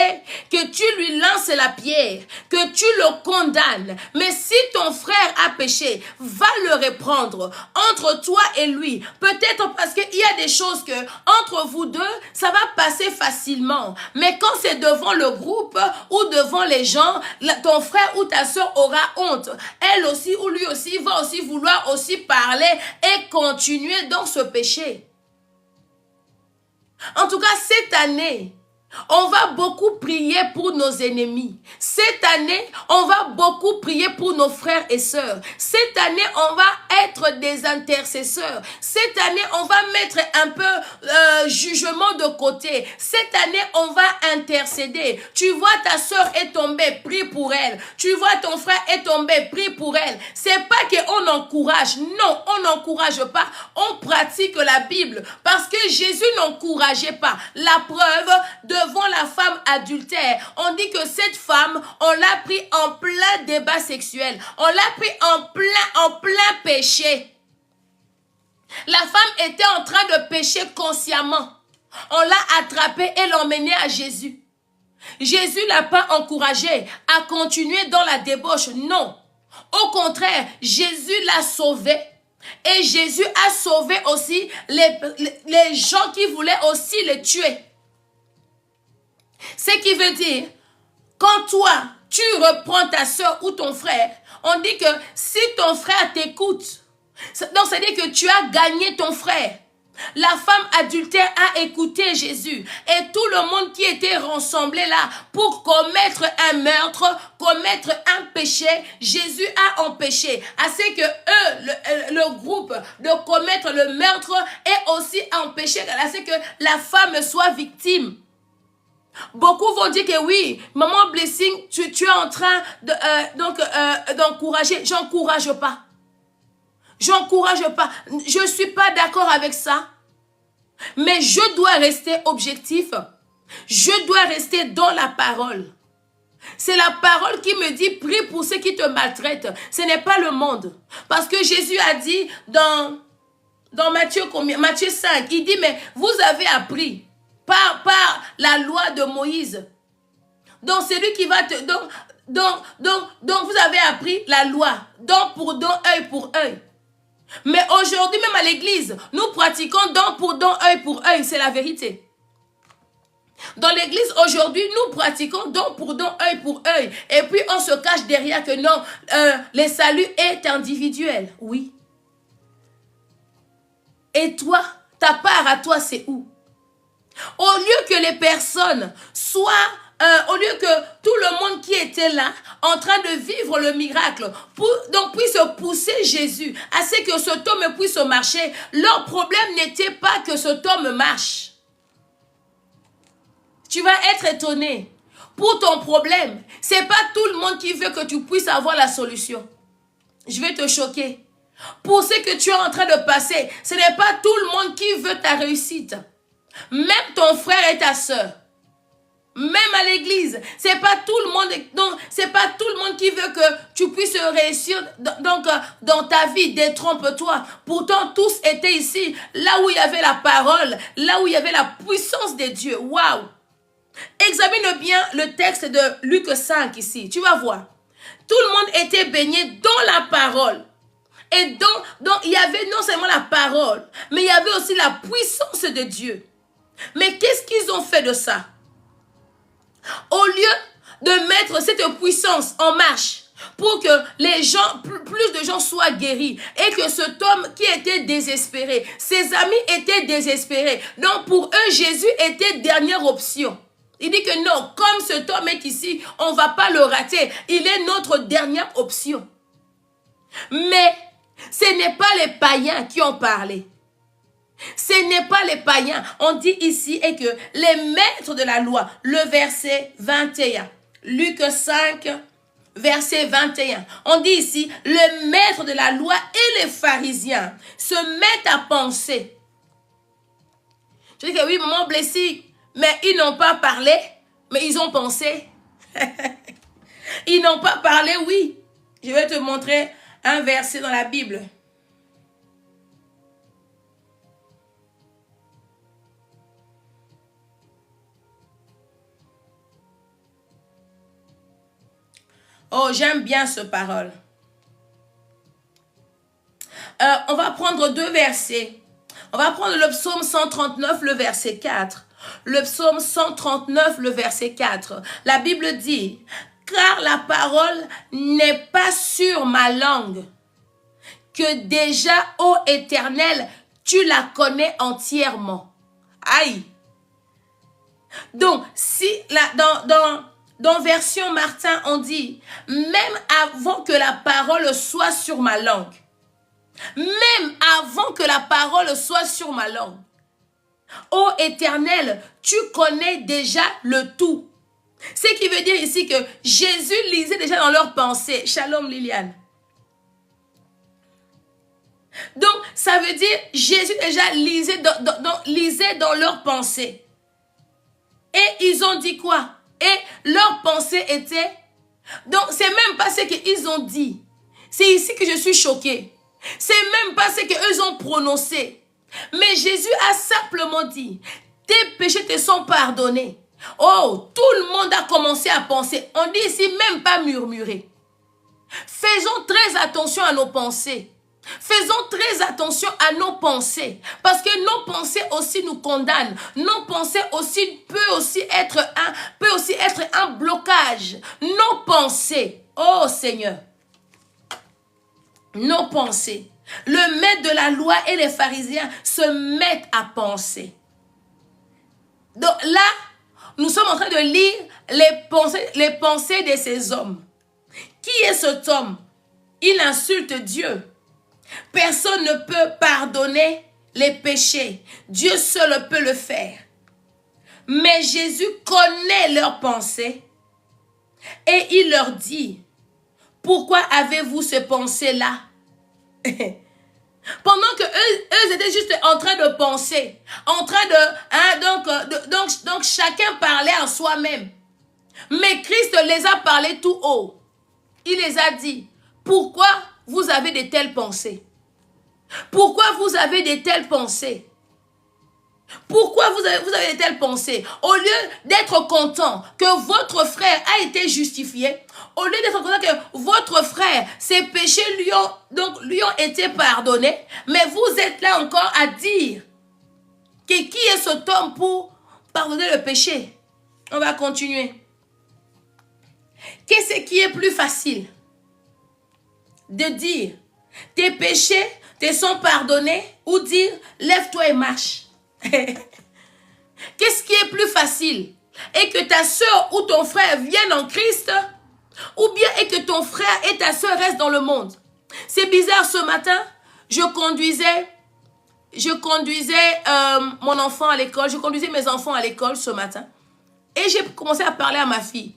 que tu lui lances la pierre, que tu le condamnes. Mais si ton frère a péché, va le reprendre entre toi et lui. Peut-être parce qu'il y a des choses que entre vous deux, ça va passer facilement. Mais quand c'est devant le groupe ou devant les gens, ton frère ou ta soeur aura honte. Elle aussi ou lui aussi va aussi vouloir aussi parler et continuer dans ce péché. En tout cas, cette année, on va beaucoup prier pour nos ennemis. Cette année, on va beaucoup prier pour nos frères et sœurs. Cette année, on va être des intercesseurs. Cette année, on va mettre un peu jugement de côté. Cette année, on va intercéder. Tu vois ta sœur est tombée, prie pour elle. Tu vois ton frère est tombé, prie pour elle. C'est pas qu'on encourage. Non, on n'encourage pas. On pratique la Bible. Parce que Jésus n'encourageait pas. La preuve devant la femme adultère. On dit que cette femme, on l'a pris en plein débat sexuel. On l'a pris en plein péché. La femme était en train de pécher consciemment. On l'a attrapée et l'emmenée à Jésus. Jésus ne l'a pas encouragée à continuer dans la débauche. Non. Au contraire, Jésus l'a sauvée. Et Jésus a sauvé aussi les gens qui voulaient aussi les tuer. Ce qui veut dire, quand toi, tu reprends ta soeur ou ton frère, on dit que si ton frère t'écoute, donc c'est-à-dire que tu as gagné ton frère. La femme adultère a écouté Jésus et tout le monde qui était rassemblé là pour commettre un meurtre, commettre un péché, Jésus a empêché. Assez que eux, le groupe de commettre le meurtre est aussi empêché, assez que la femme soit victime. Beaucoup vont dire que oui, maman Blessing, tu es en train d'encourager. J'encourage pas. J'encourage pas. Je ne suis pas d'accord avec ça. Mais je dois rester objectif. Je dois rester dans la parole. C'est la parole qui me dit, prie pour ceux qui te maltraitent. Ce n'est pas le monde. Parce que Jésus a dit dans Matthieu 5, il dit, mais vous avez appris par la loi de Moïse. Donc c'est lui qui va te... Donc vous avez appris la loi. Dent pour dent, œil pour œil. Mais aujourd'hui, même à l'église, nous pratiquons dent pour dent, œil pour œil. C'est la vérité. Dans l'église, aujourd'hui, nous pratiquons dent pour dent, œil pour œil. Et puis, on se cache derrière que non, le salut est individuel. Oui. Et toi, ta part à toi, c'est où? Au lieu que les personnes soient... au lieu que tout le monde qui était là, en train de vivre le miracle, puisse pousser Jésus, à ce que cet homme puisse marcher, leur problème n'était pas que cet homme marche. Tu vas être étonné. Pour ton problème, ce n'est pas tout le monde qui veut que tu puisses avoir la solution. Je vais te choquer. Pour ce que tu es en train de passer, ce n'est pas tout le monde qui veut ta réussite. Même ton frère et ta soeur. Même à l'église, c'est pas tout le monde, donc c'est pas tout le monde qui veut que tu puisses réussir dans ta vie. Détrompe-toi. Pourtant, tous étaient ici, là où il y avait la parole, là où il y avait la puissance de Dieu. Waouh! Examine bien le texte de Luc 5 ici. Tu vas voir. Tout le monde était baigné dans la parole. Et donc il y avait non seulement la parole, mais il y avait aussi la puissance de Dieu. Mais qu'est-ce qu'ils ont fait de ça? Au lieu de mettre cette puissance en marche pour que les gens, plus de gens soient guéris et que cet homme qui était désespéré, ses amis étaient désespérés. Donc pour eux, Jésus était dernière option. Il dit que non, comme cet homme est ici, on ne va pas le rater. Il est notre dernière option. Mais ce n'est pas les païens qui ont parlé. Ce n'est pas les païens. On dit ici et que les maîtres de la loi, le verset 21, Luc 5, verset 21. On dit ici, le maître de la loi et les pharisiens se mettent à penser. Je dis que oui, maman blessée, mais ils n'ont pas parlé, mais ils ont pensé. Ils n'ont pas parlé, oui. Je vais te montrer un verset dans la Bible. Oh, j'aime bien ce parole. On va prendre deux versets. On va prendre le psaume 139, le verset 4. Le psaume 139, le verset 4. La Bible dit, « Car la parole n'est pas sur ma langue, que déjà, ô Éternel, tu la connais entièrement. » Aïe! Donc, si dans version Martin, on dit, même avant que la parole soit sur ma langue, même avant que la parole soit sur ma langue, ô Éternel, tu connais déjà le tout. Ce qui veut dire ici que Jésus lisait déjà dans leurs pensées. Shalom Liliane. Donc, ça veut dire Jésus déjà lisait dans leurs pensées. Et ils ont dit quoi? Et leur pensée était... Donc, c'est même pas ce qu'ils ont dit. C'est ici que je suis choquée. C'est même pas ce qu'eux ont prononcé. Mais Jésus a simplement dit, tes péchés te sont pardonnés. Oh, tout le monde a commencé à penser. On dit ici même pas murmurer. Faisons très attention à nos pensées. Faisons très attention à nos pensées, parce que nos pensées aussi nous condamnent. Nos pensées aussi peut aussi être un blocage. Nos pensées, oh Seigneur, nos pensées. Le maître de la loi et les pharisiens se mettent à penser. Donc là, nous sommes en train de lire les pensées de ces hommes. Qui est cet homme? Il insulte Dieu. Personne ne peut pardonner les péchés. Dieu seul peut le faire. Mais Jésus connaît leurs pensées et il leur dit, pourquoi avez-vous ces pensées-là? Pendant que eux étaient juste en train de penser, en train donc chacun parlait à soi-même. Mais Christ les a parlé tout haut. Il les a dit, pourquoi vous avez de telles pensées? Pourquoi vous avez de telles pensées? Pourquoi vous avez de telles pensées? Au lieu d'être content que votre frère a été justifié, au lieu d'être content que votre frère, ses péchés lui ont été pardonnés, mais vous êtes là encore à dire que qui est cet homme pour pardonner le péché? On va continuer. Qu'est-ce qui est plus facile? De dire tes péchés te sont pardonnés ou dire lève-toi et marche? Qu'est-ce qui est plus facile? Et que ta soeur ou ton frère vienne en Christ, ou bien et que ton frère et ta soeur restent dans le monde? C'est bizarre, ce matin, je conduisais mon enfant à l'école, je conduisais mes enfants à l'école ce matin, et j'ai commencé à parler à ma fille,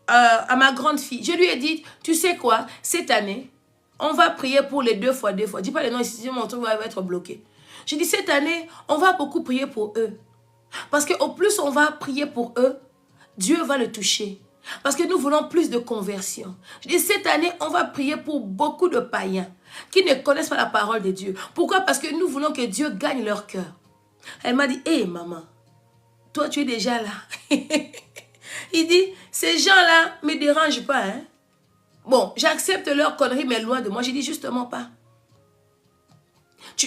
à ma grande fille. Je lui ai dit, tu sais quoi, cette année, on va prier pour les 2 fois 2 fois. Dis pas les noms ici, mon truc va être bloqué. J'ai dit, cette année, on va beaucoup prier pour eux. Parce qu'au plus on va prier pour eux, Dieu va le toucher. Parce que nous voulons plus de conversion. Je dis, cette année, on va prier pour beaucoup de païens qui ne connaissent pas la parole de Dieu. Pourquoi? Parce que nous voulons que Dieu gagne leur cœur. Elle m'a dit, hé maman, toi tu es déjà là. Il dit, ces gens-là ne me dérangent pas. Hein? Bon, j'accepte leurs conneries, mais loin de moi. J'ai dit justement pas.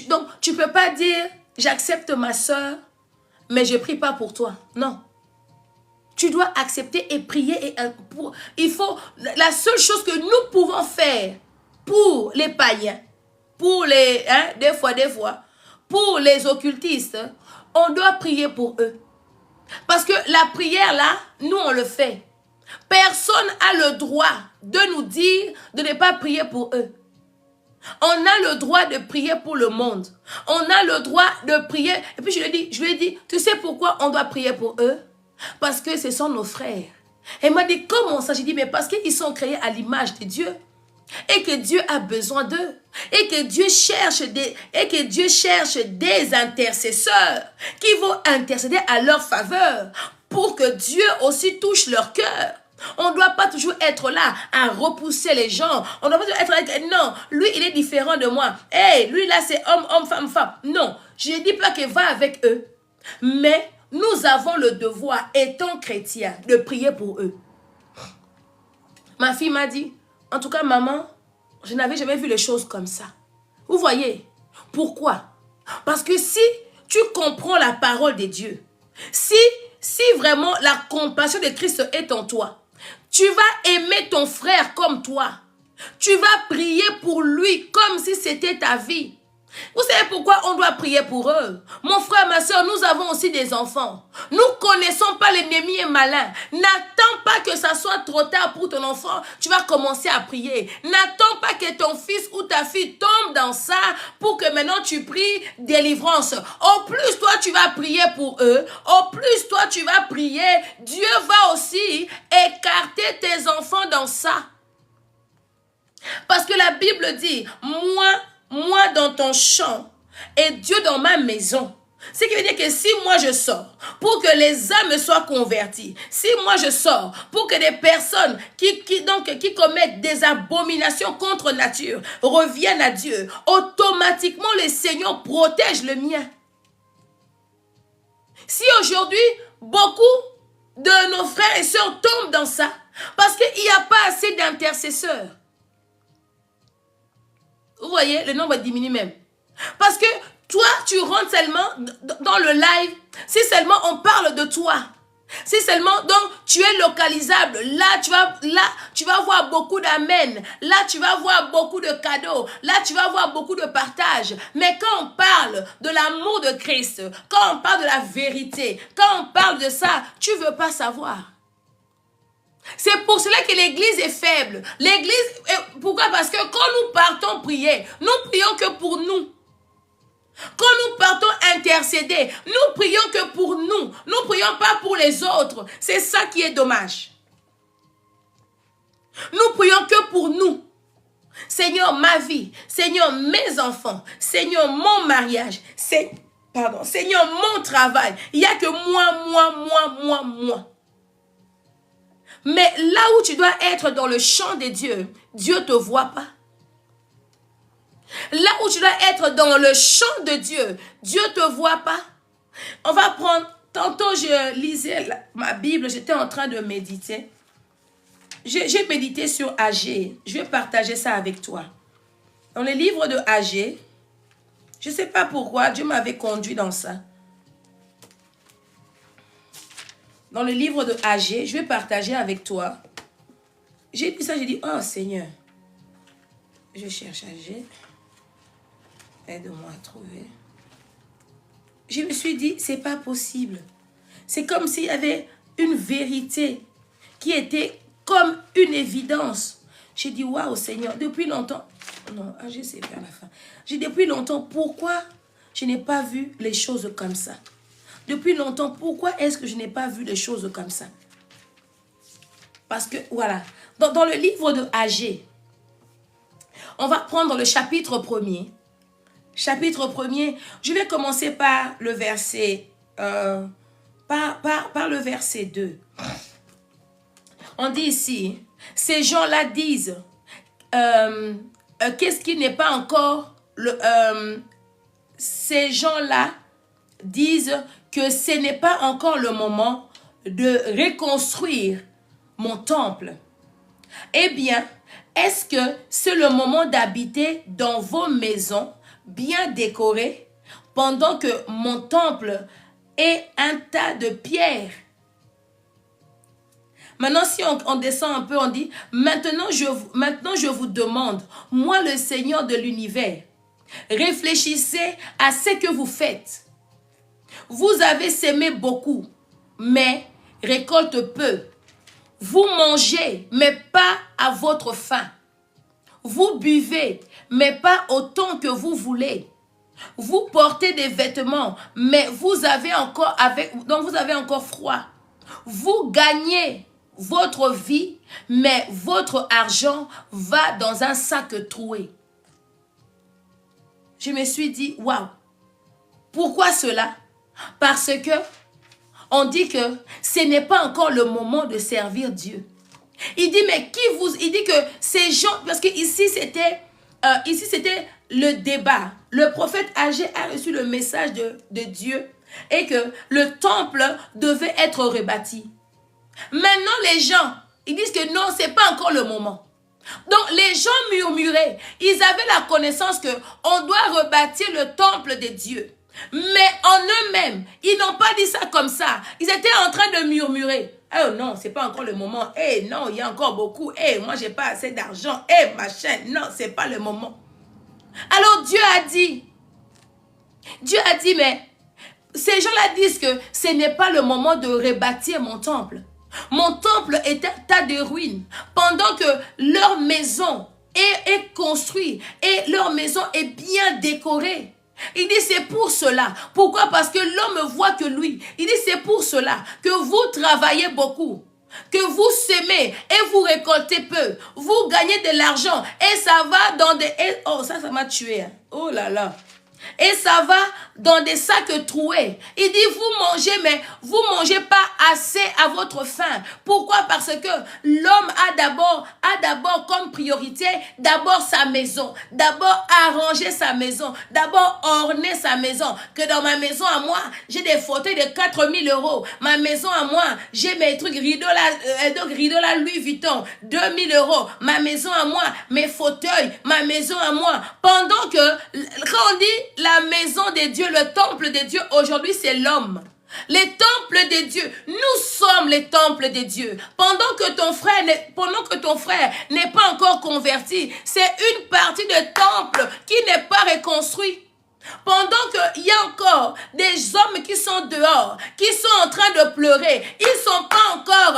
Donc, tu ne peux pas dire, j'accepte ma soeur, mais je ne prie pas pour toi. Non. Tu dois accepter et prier. La seule chose que nous pouvons faire pour les païens, pour les, des fois, pour les occultistes, on doit prier pour eux. Parce que la prière là, nous on le fait. Personne n'a le droit de nous dire de ne pas prier pour eux. On a le droit de prier pour le monde. On a le droit de prier. Et puis je lui ai dit, tu sais pourquoi on doit prier pour eux? Parce que ce sont nos frères. Elle m'a dit, comment ça? J'ai dit, mais parce qu'ils sont créés à l'image de Dieu. Et que Dieu a besoin d'eux. Et que Dieu cherche des intercesseurs qui vont intercéder à leur faveur pour que Dieu aussi touche leur cœur. On ne doit pas toujours être là à repousser les gens. On ne doit pas toujours être là, non, lui il est différent de moi. Hey, lui là c'est homme, femme, femme. Non, je ne dis pas qu'il va avec eux. Mais nous avons le devoir, étant chrétiens, de prier pour eux. Ma fille m'a dit, en tout cas maman, je n'avais jamais vu les choses comme ça. Vous voyez, pourquoi? Parce que si tu comprends la parole de Dieu, si vraiment la compassion de Christ est en toi, tu vas aimer ton frère comme toi. Tu vas prier pour lui comme si c'était ta vie. Vous savez pourquoi on doit prier pour eux? Mon frère, ma soeur, nous avons aussi des enfants. Nous ne connaissons pas l'ennemi est malin. N'attends pas que ça soit trop tard pour ton enfant. Tu vas commencer à prier. N'attends pas que ton fils ou ta fille tombe dans ça pour que maintenant tu pries délivrance. Au plus toi tu vas prier pour eux, au plus toi tu vas prier, Dieu va aussi écarter tes enfants dans ça. Parce que la Bible dit, moi dans ton champ et Dieu dans ma maison. Ce qui veut dire que si moi je sors pour que les âmes soient converties, si moi je sors pour que des personnes qui commettent des abominations contre nature reviennent à Dieu, automatiquement le Seigneur protège le mien. Si aujourd'hui beaucoup de nos frères et sœurs tombent dans ça, parce qu'il n'y a pas assez d'intercesseurs. Vous voyez, le nombre diminue même. Parce que toi, tu rentres seulement dans le live si seulement on parle de toi. Si seulement, donc, tu es localisable. Là, tu vas voir beaucoup d'amen. Là, tu vas voir beaucoup de cadeaux. Là, tu vas voir beaucoup de partage. Mais quand on parle de l'amour de Christ, quand on parle de la vérité, quand on parle de ça, tu ne veux pas savoir. C'est pour cela que l'église est faible. L'église, pourquoi? Parce que quand nous partons prier, nous prions que pour nous. Quand nous partons intercéder, nous prions que pour nous. Nous ne prions pas pour les autres. C'est ça qui est dommage. Nous prions que pour nous. Seigneur, ma vie. Seigneur, mes enfants. Seigneur, mon mariage. Seigneur, mon travail. Il n'y a que moi. Mais là où tu dois être dans le champ de Dieu, Dieu ne te voit pas. Là où tu dois être dans le champ de Dieu, Dieu ne te voit pas. On va prendre, tantôt je lisais ma Bible, j'étais en train de méditer. J'ai médité sur Agé. Je vais partager ça avec toi. Dans le livre de Agé, je ne sais pas pourquoi Dieu m'avait conduit dans ça. Dans le livre de Agé, je vais partager avec toi. J'ai lu ça, j'ai dit, oh Seigneur, je cherche Agé. Aide-moi à trouver. Je me suis dit, c'est pas possible. C'est comme s'il y avait une vérité qui était comme une évidence. J'ai dit, waouh Seigneur, depuis longtemps. Non, je sais vers la fin. J'ai dit, depuis longtemps, pourquoi je n'ai pas vu les choses comme ça? Depuis longtemps, pourquoi est-ce que je n'ai pas vu les choses comme ça? Parce que, voilà, dans le livre de Agé, on va prendre le chapitre 1er. Chapitre 1er, je vais commencer par le verset, par le verset 2. On dit ici, ces gens-là disent, qu'est-ce qui n'est pas encore, ces gens-là disent que ce n'est pas encore le moment de reconstruire mon temple. Eh bien, est-ce que c'est le moment d'habiter dans vos maisons bien décorées pendant que mon temple est un tas de pierres? Maintenant, si on descend un peu, on dit, maintenant je vous demande, moi le Seigneur de l'univers, réfléchissez à ce que vous faites. Vous avez semé beaucoup, mais récolte peu. Vous mangez, mais pas à votre faim. Vous buvez, mais pas autant que vous voulez. Vous portez des vêtements, mais vous avez encore froid. Vous gagnez votre vie, mais votre argent va dans un sac troué. Je me suis dit, waouh, pourquoi cela? Parce que on dit que ce n'est pas encore le moment de servir Dieu. Il dit, mais il dit que ces gens, parce que ici c'était le débat. Le prophète Agé a reçu le message de Dieu et que le temple devait être rebâti. Maintenant les gens, ils disent que non, c'est pas encore le moment. Donc les gens murmuraient. Ils avaient la connaissance que on doit rebâtir le temple de Dieu. Mais en eux-mêmes, ils n'ont pas dit ça comme ça. Ils étaient en train de murmurer. Oh non, c'est pas encore le moment. Eh non, il y a encore beaucoup. Eh, moi j'ai pas assez d'argent. Eh, machin. Non, c'est pas le moment. Alors Dieu a dit, mais ces gens-là disent que ce n'est pas le moment de rebâtir mon temple. Mon temple est un tas de ruines. Pendant que leur maison est construite et leur maison est bien décorée. Il dit c'est pour cela. Pourquoi? Parce que l'homme voit que lui. Il dit c'est pour cela que vous travaillez beaucoup. Que vous semez et vous récoltez peu. Vous gagnez de l'argent et ça va dans des... Oh, ça m'a tué. Oh là là. Et ça va dans des sacs troués. Il dit, vous mangez, mais vous ne mangez pas assez à votre faim. Pourquoi? Parce que l'homme a d'abord comme priorité d'abord sa maison, d'abord arranger sa maison, d'abord orner sa maison. Que dans ma maison à moi, j'ai des fauteuils de 4 000 €. Ma maison à moi, j'ai mes trucs rideaux là, Louis Vuitton, 2 000 €. Ma maison à moi, mes fauteuils, ma maison à moi. Pendant que, quand on dit la maison de Dieu, le temple de Dieu, aujourd'hui c'est l'homme. Les temples de Dieu, nous sommes les temples de Dieu. Pendant que ton frère n'est pas encore converti, c'est une partie de temple qui n'est pas reconstruit. Pendant qu'il y a encore des hommes qui sont dehors, qui sont en train de pleurer, ils sont pas encore,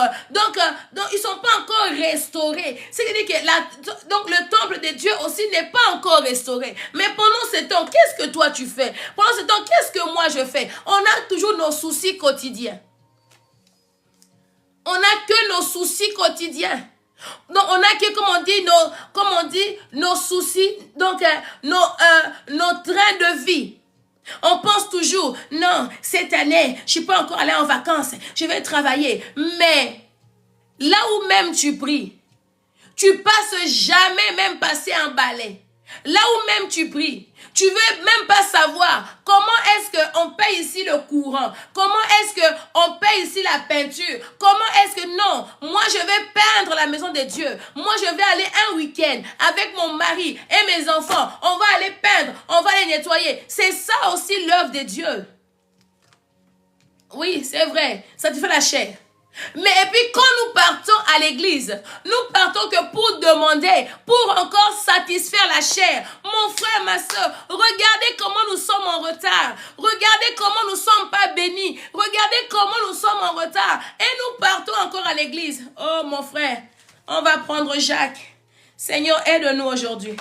ils sont pas encore restaurés. C'est-à-dire que donc le temple de Dieu aussi n'est pas encore restauré. Mais pendant ce temps, qu'est-ce que toi tu fais? Pendant ce temps, qu'est-ce que moi je fais? On a toujours nos soucis quotidiens. On n'a que nos soucis quotidiens. Donc, on a que, comme on dit, nos soucis, donc, nos trains de vie. On pense toujours, non, cette année, je ne suis pas encore allée en vacances, je vais travailler. Mais, là où même tu pries, tu passes jamais même passer un balai. Là où même tu pries, tu veux même pas savoir comment est-ce qu'on paye ici le courant, comment est-ce qu'on paye ici la peinture, comment est-ce que non, moi je vais peindre la maison de Dieu, moi je vais aller un week-end avec mon mari et mes enfants, on va aller peindre, on va les nettoyer. C'est ça aussi l'œuvre de Dieu. Oui, c'est vrai, ça te fait la chair. Mais et puis quand nous partons à l'église, nous partons que pour demander, pour encore satisfaire la chair. Mon frère, ma soeur, regardez comment nous sommes en retard. Regardez comment nous ne sommes pas bénis. Regardez comment nous sommes en retard. Et nous partons encore à l'église. Oh mon frère, on va prendre Jacques. Seigneur, aide-nous aujourd'hui.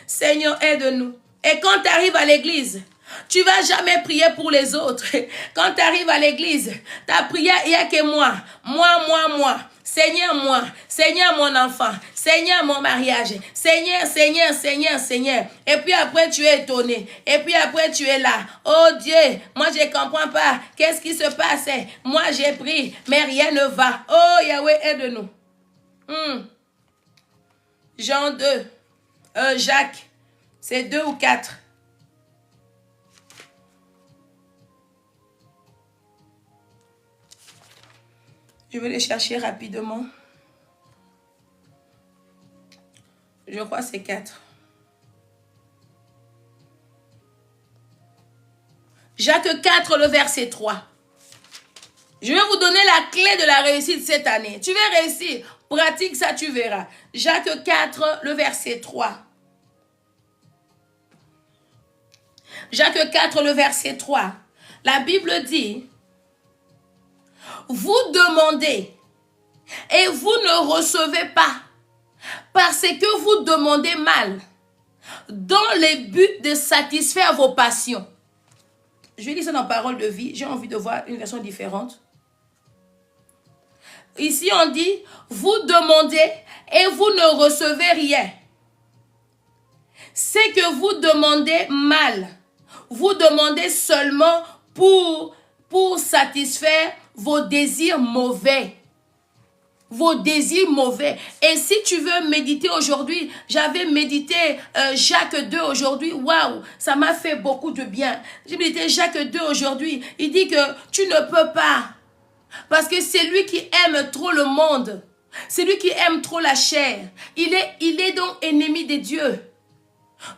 Seigneur, aide-nous. Et quand tu arrives à l'église, tu ne vas jamais prier pour les autres. Quand tu arrives à l'église, ta prière, il n'y a que moi. Moi. Seigneur, moi. Seigneur, mon enfant. Seigneur, mon mariage. Seigneur. Et puis après, tu es étonné. Et puis après, tu es là. Oh Dieu, moi, je ne comprends pas. Qu'est-ce qui se passe? Moi, j'ai prié, mais rien ne va. Oh Yahweh, aide-nous. Jean 2. Jacques. C'est 2 ou 4. Je vais les chercher rapidement. Je crois que c'est 4. Jacques 4, le verset 3. Je vais vous donner la clé de la réussite cette année. Tu vas réussir. Pratique ça, tu verras. Jacques 4, le verset 3. Jacques 4, le verset 3. La Bible dit... Vous demandez et vous ne recevez pas parce que vous demandez mal dans le but de satisfaire vos passions. Je vais lire ça dans Parole de vie. J'ai envie de voir une version différente. Ici, on dit, vous demandez et vous ne recevez rien. C'est que vous demandez mal. Vous demandez seulement pour satisfaire vos désirs mauvais. Vos désirs mauvais. Et si tu veux méditer aujourd'hui, j'avais médité Jacques 2 aujourd'hui. Waouh, ça m'a fait beaucoup de bien. J'ai médité Jacques 2 aujourd'hui. Il dit que tu ne peux pas. Parce que c'est lui qui aime trop le monde. C'est lui qui aime trop la chair. Il est donc ennemi de Dieu.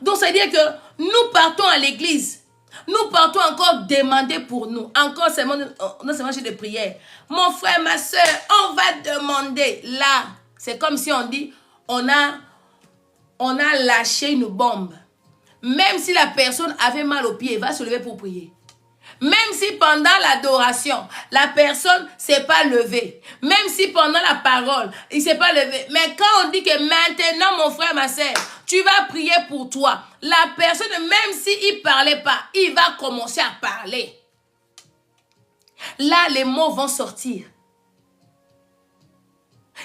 Donc ça veut dire que nous partons à l'église. Nous partons encore demander pour nous. Encore seulement de prière. Mon frère, ma soeur, on va demander. Là, c'est comme si on dit, on a lâché une bombe. Même si la personne avait mal au pied, elle va se lever pour prier. Même si pendant l'adoration, la personne ne s'est pas levée. Même si pendant la parole, il ne s'est pas levé. Mais quand on dit que maintenant, mon frère, ma soeur, tu vas prier pour toi. La personne, même s'il ne parlait pas, il va commencer à parler. Là, les mots vont sortir.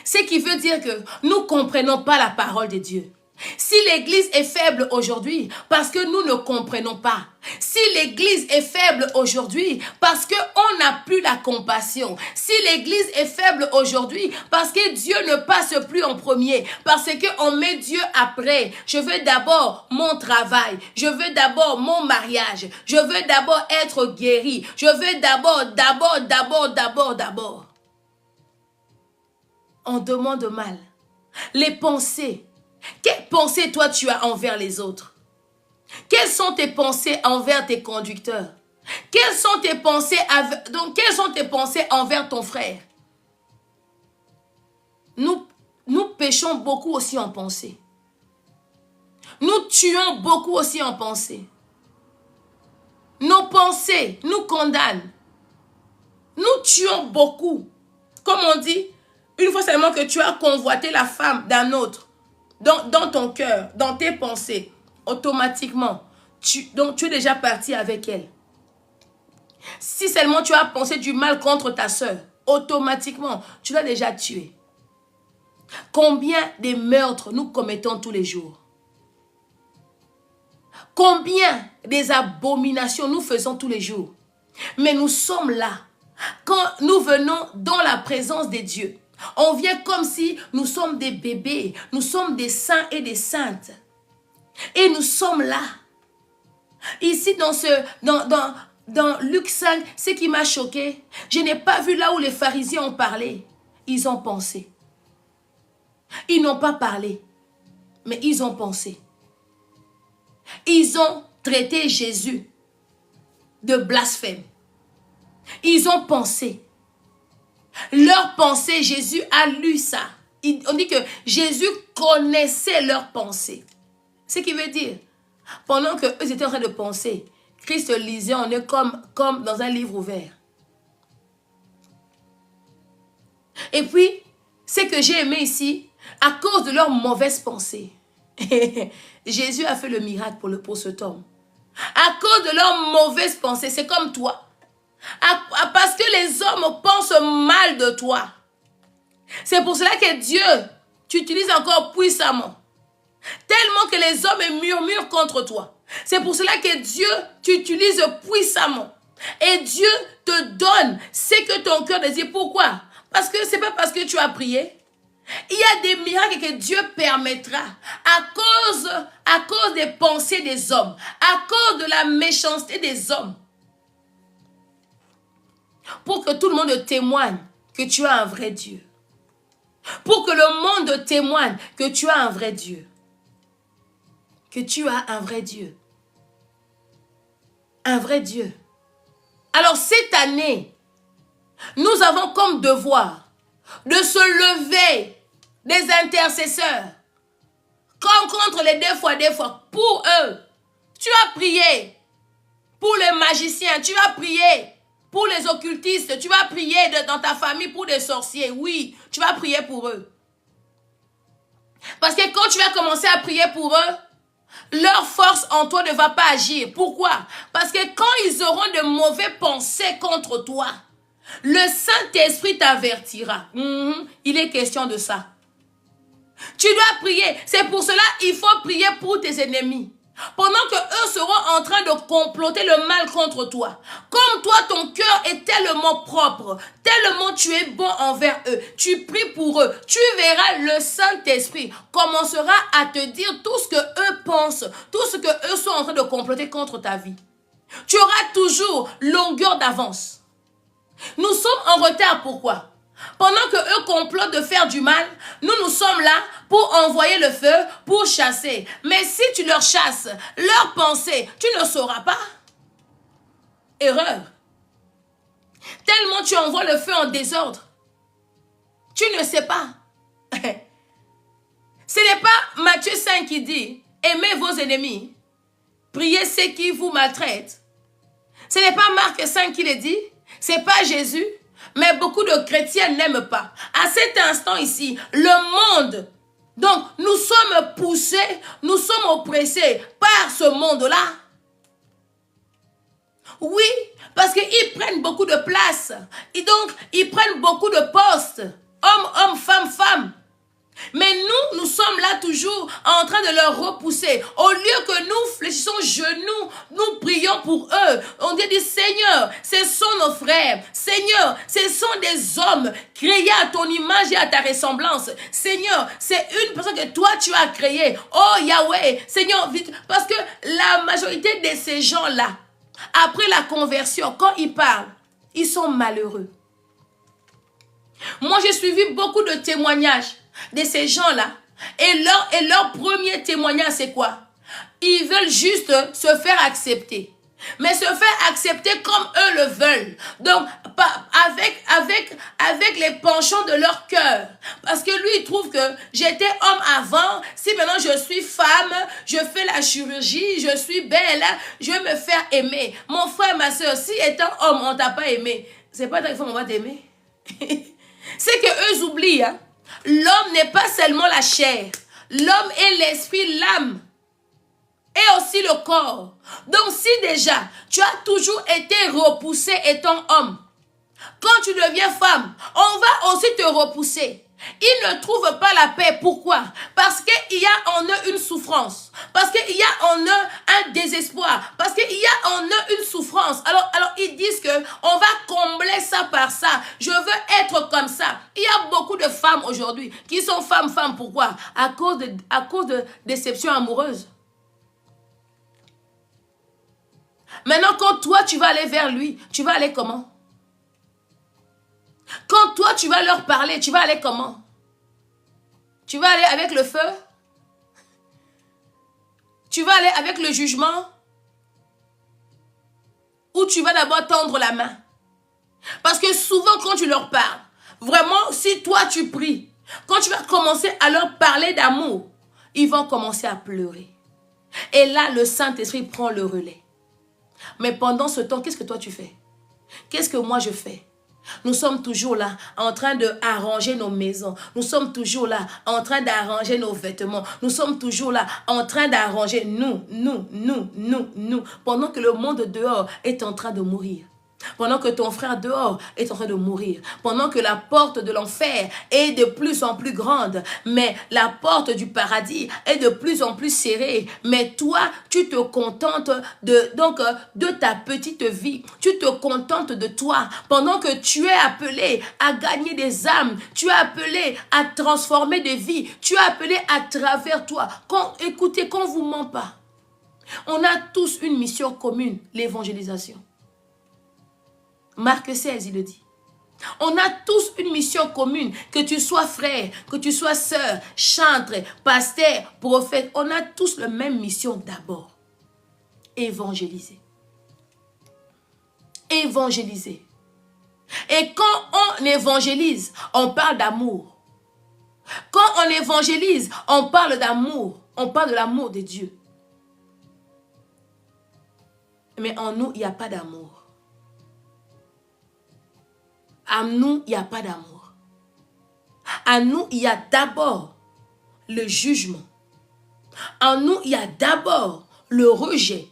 Ce qui veut dire que nous ne comprenons pas la parole de Dieu. Si l'Église est faible aujourd'hui, parce que nous ne comprenons pas. Si l'Église est faible aujourd'hui, parce qu'on n'a plus la compassion. Si l'Église est faible aujourd'hui, parce que Dieu ne passe plus en premier. Parce qu'on met Dieu après. Je veux d'abord mon travail. Je veux d'abord mon mariage. Je veux d'abord être guéri. Je veux d'abord. On demande mal. Les pensées. Quelles pensées toi tu as envers les autres? Quelles sont tes pensées envers tes conducteurs? Quelles sont tes pensées envers ton frère? Nous péchons beaucoup aussi en pensée. Nous tuons beaucoup aussi en pensée. Nos pensées nous condamnent. Nous tuons beaucoup. Comme on dit, une fois seulement que tu as convoité la femme d'un autre, dans ton cœur, dans tes pensées, automatiquement, tu es déjà parti avec elle. Si seulement tu as pensé du mal contre ta soeur, automatiquement, tu l'as déjà tuée. Combien de meurtres nous commettons tous les jours? Combien des abominations nous faisons tous les jours? Mais nous sommes là. Quand nous venons dans la présence de Dieu, on vient comme si nous sommes des bébés, nous sommes des saints et des saintes. Et nous sommes là. Ici, dans Luc 5, ce qui m'a choqué, je n'ai pas vu là où les pharisiens ont parlé. Ils ont pensé. Ils n'ont pas parlé, mais ils ont pensé. Ils ont traité Jésus de blasphème. Ils ont pensé. Leur pensée, Jésus a lu ça. On dit que Jésus connaissait leurs pensées. Ce qui veut dire, pendant qu'eux étaient en train de penser, Christ lisait, on est comme dans un livre ouvert. Et puis, ce que j'ai aimé ici, à cause de leurs mauvaises pensées, Jésus a fait le miracle pour cet homme. À cause de leurs mauvaises pensées, c'est comme toi. Parce que les hommes pensent mal de toi. C'est pour cela que Dieu t'utilise encore puissamment. Tellement que les hommes murmurent contre toi. C'est pour cela que Dieu t'utilise puissamment. Et Dieu te donne ce que ton cœur désire. Pourquoi? Parce que ce n'est pas parce que tu as prié. Il y a des miracles que Dieu permettra à cause des pensées des hommes, à cause de la méchanceté des hommes. Pour que tout le monde témoigne que tu as un vrai Dieu. Pour que le monde témoigne que tu as un vrai Dieu. Que tu as un vrai Dieu. Un vrai Dieu. Alors cette année, nous avons comme devoir de se lever des intercesseurs contre les deux fois. Pour eux, tu as prié. Pour les magiciens, tu as prié. Pour les occultistes, tu vas prier dans ta famille pour des sorciers. Oui, tu vas prier pour eux. Parce que quand tu vas commencer à prier pour eux, leur force en toi ne va pas agir. Pourquoi? Parce que quand ils auront de mauvaises pensées contre toi, le Saint-Esprit t'avertira. Il est question de ça. Tu dois prier. C'est pour cela qu'il faut prier pour tes ennemis. Pendant que eux seront en train de comploter le mal contre toi. Comme toi, ton cœur est tellement propre, tellement tu es bon envers eux. Tu pries pour eux. Tu verras le Saint-Esprit commencera à te dire tout ce que eux pensent, tout ce que eux sont en train de comploter contre ta vie. Tu auras toujours longueur d'avance. Nous sommes en retard, pourquoi? Pendant que eux complotent de faire du mal, nous sommes là pour envoyer le feu, pour chasser. Mais si tu leur chasses, leurs pensées, tu ne sauras pas. Erreur. Tellement tu envoies le feu en désordre. Tu ne sais pas. Ce n'est pas Matthieu 5 qui dit, aimez vos ennemis, priez ceux qui vous maltraitent. Ce n'est pas Marc 5 qui le dit, ce n'est pas Jésus. Mais beaucoup de chrétiens n'aiment pas. À cet instant ici, le monde, donc nous sommes poussés, nous sommes oppressés par ce monde-là. Oui, parce qu'ils prennent beaucoup de place. Et donc, ils prennent beaucoup de postes. Hommes, hommes, femmes, femmes. Mais nous sommes sommes là toujours en train de leur repousser. Au lieu que nous fléchissons genoux, nous prions pour eux. On dit, Seigneur, ce sont nos frères. Seigneur, ce sont des hommes créés à ton image et à ta ressemblance. Seigneur, c'est une personne que toi tu as créée. Oh Yahweh, Seigneur, vite. Parce que la majorité de ces gens-là, après la conversion, quand ils parlent, ils sont malheureux. Moi, j'ai suivi beaucoup de témoignages de ces gens-là. Et leur premier témoignage, c'est quoi? Ils veulent juste se faire accepter. Mais se faire accepter comme eux le veulent. Donc, avec les penchants de leur cœur. Parce que lui, il trouve que j'étais homme avant. Si maintenant je suis femme, je fais la chirurgie, je suis belle, je vais me faire aimer. Mon frère, ma soeur, si étant homme, on t'a pas aimé, c'est pas qu'il faut qu'on va t'aimer. C'est que eux oublient. Hein? L'homme n'est pas seulement la chair. L'homme est l'esprit, l'âme. Et aussi le corps. Donc si déjà, tu as toujours été repoussé étant homme, quand tu deviens femme, on va aussi te repousser. Ils ne trouvent pas la paix. Pourquoi? Parce qu'il y a en eux une souffrance. Parce qu'il y a en eux un désespoir. Parce qu'il y a en eux une souffrance. Alors ils disent que on va combler ça par ça. Je veux être comme ça. Il y a beaucoup de femmes aujourd'hui qui sont femmes. Pourquoi? À cause de déceptions amoureuses. Maintenant, quand toi, tu vas aller vers lui, tu vas aller comment? Quand toi, tu vas leur parler, tu vas aller comment? Tu vas aller avec le feu? Tu vas aller avec le jugement? Ou tu vas d'abord tendre la main? Parce que souvent, quand tu leur parles, vraiment, si toi, tu pries, quand tu vas commencer à leur parler d'amour, ils vont commencer à pleurer. Et là, le Saint-Esprit prend le relais. Mais pendant ce temps, qu'est-ce que toi tu fais? Qu'est-ce que moi je fais? Nous sommes toujours là en train d'arranger nos maisons. Nous sommes toujours là en train d'arranger nos vêtements. Nous sommes toujours là en train d'arranger nous. Pendant que le monde dehors est en train de mourir. Pendant que ton frère dehors est en train de mourir. Pendant que la porte de l'enfer est de plus en plus grande. Mais la porte du paradis est de plus en plus serrée. Mais toi, tu te contentes de ta petite vie. Tu te contentes de toi. Pendant que tu es appelé à gagner des âmes. Tu es appelé à transformer des vies. Tu es appelé à travers toi. Écoutez, qu'on ne vous ment pas. On a tous une mission commune, l'évangélisation. Marc 16, il le dit. On a tous une mission commune, que tu sois frère, que tu sois sœur, chantre, pasteur, prophète. On a tous la même mission d'abord. Évangéliser. Évangéliser. Et quand on évangélise, on parle d'amour. Quand on évangélise, on parle d'amour. On parle de l'amour de Dieu. Mais en nous, il n'y a pas d'amour. À nous, il n'y a pas d'amour. À nous, il y a d'abord le jugement. En nous, il y a d'abord le rejet.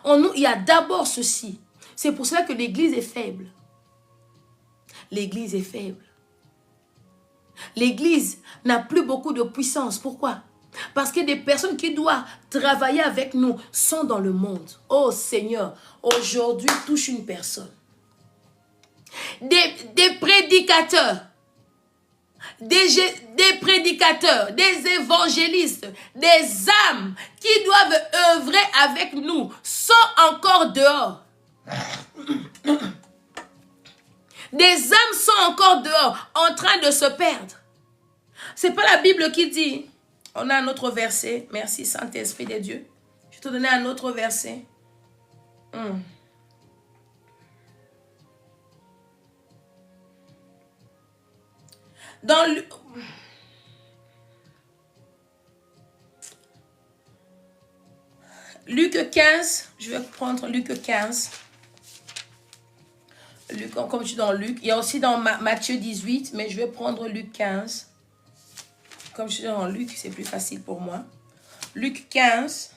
En nous, il y a d'abord ceci. C'est pour cela que l'Église est faible. L'Église est faible. L'Église n'a plus beaucoup de puissance. Pourquoi? Parce que des personnes qui doivent travailler avec nous sont dans le monde. Oh Seigneur, aujourd'hui, touche une personne. Des prédicateurs, des prédicateurs, des évangélistes, des âmes qui doivent œuvrer avec nous sont encore dehors. Des âmes sont encore dehors, en train de se perdre. C'est pas la Bible qui dit. On a un autre verset. Merci Saint-Esprit de Dieu. Je vais te donner un autre verset. Dans Luc 15, je vais prendre Luc 15. Luc, comme je suis dans Luc, il y a aussi dans Matthieu 18, mais je vais prendre Luc 15. Comme je suis dans Luc, c'est plus facile pour moi. Luc 15.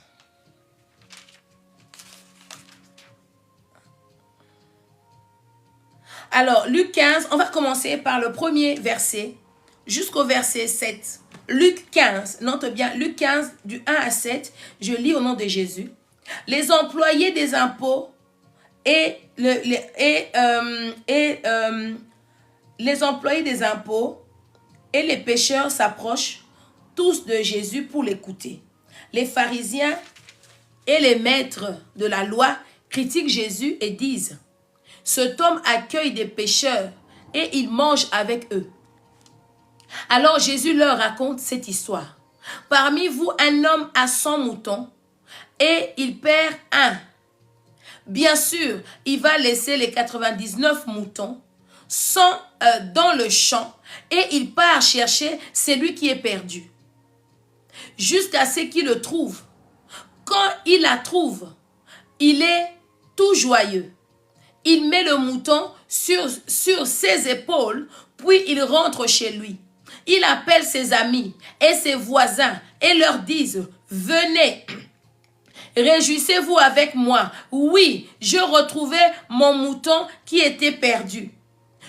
Alors, Luc 15, on va commencer par le premier verset jusqu'au verset 7. Luc 15, note bien, Luc 15, du 1 à 7, je lis au nom de Jésus. Les employés des impôts et les employés des impôts et les pécheurs s'approchent tous de Jésus pour l'écouter. Les pharisiens et les maîtres de la loi critiquent Jésus et disent: cet homme accueille des pécheurs et il mange avec eux. Alors Jésus leur raconte cette histoire. Parmi vous, un homme a 100 moutons et il perd un. Bien sûr, il va laisser les 99 moutons dans le champ et il part chercher celui qui est perdu, jusqu'à ce qu'il le trouve. Quand il la trouve, il est tout joyeux. Il met le mouton sur ses épaules, puis il rentre chez lui. Il appelle ses amis et ses voisins et leur dit: venez, réjouissez-vous avec moi. Oui, je retrouvais mon mouton qui était perdu.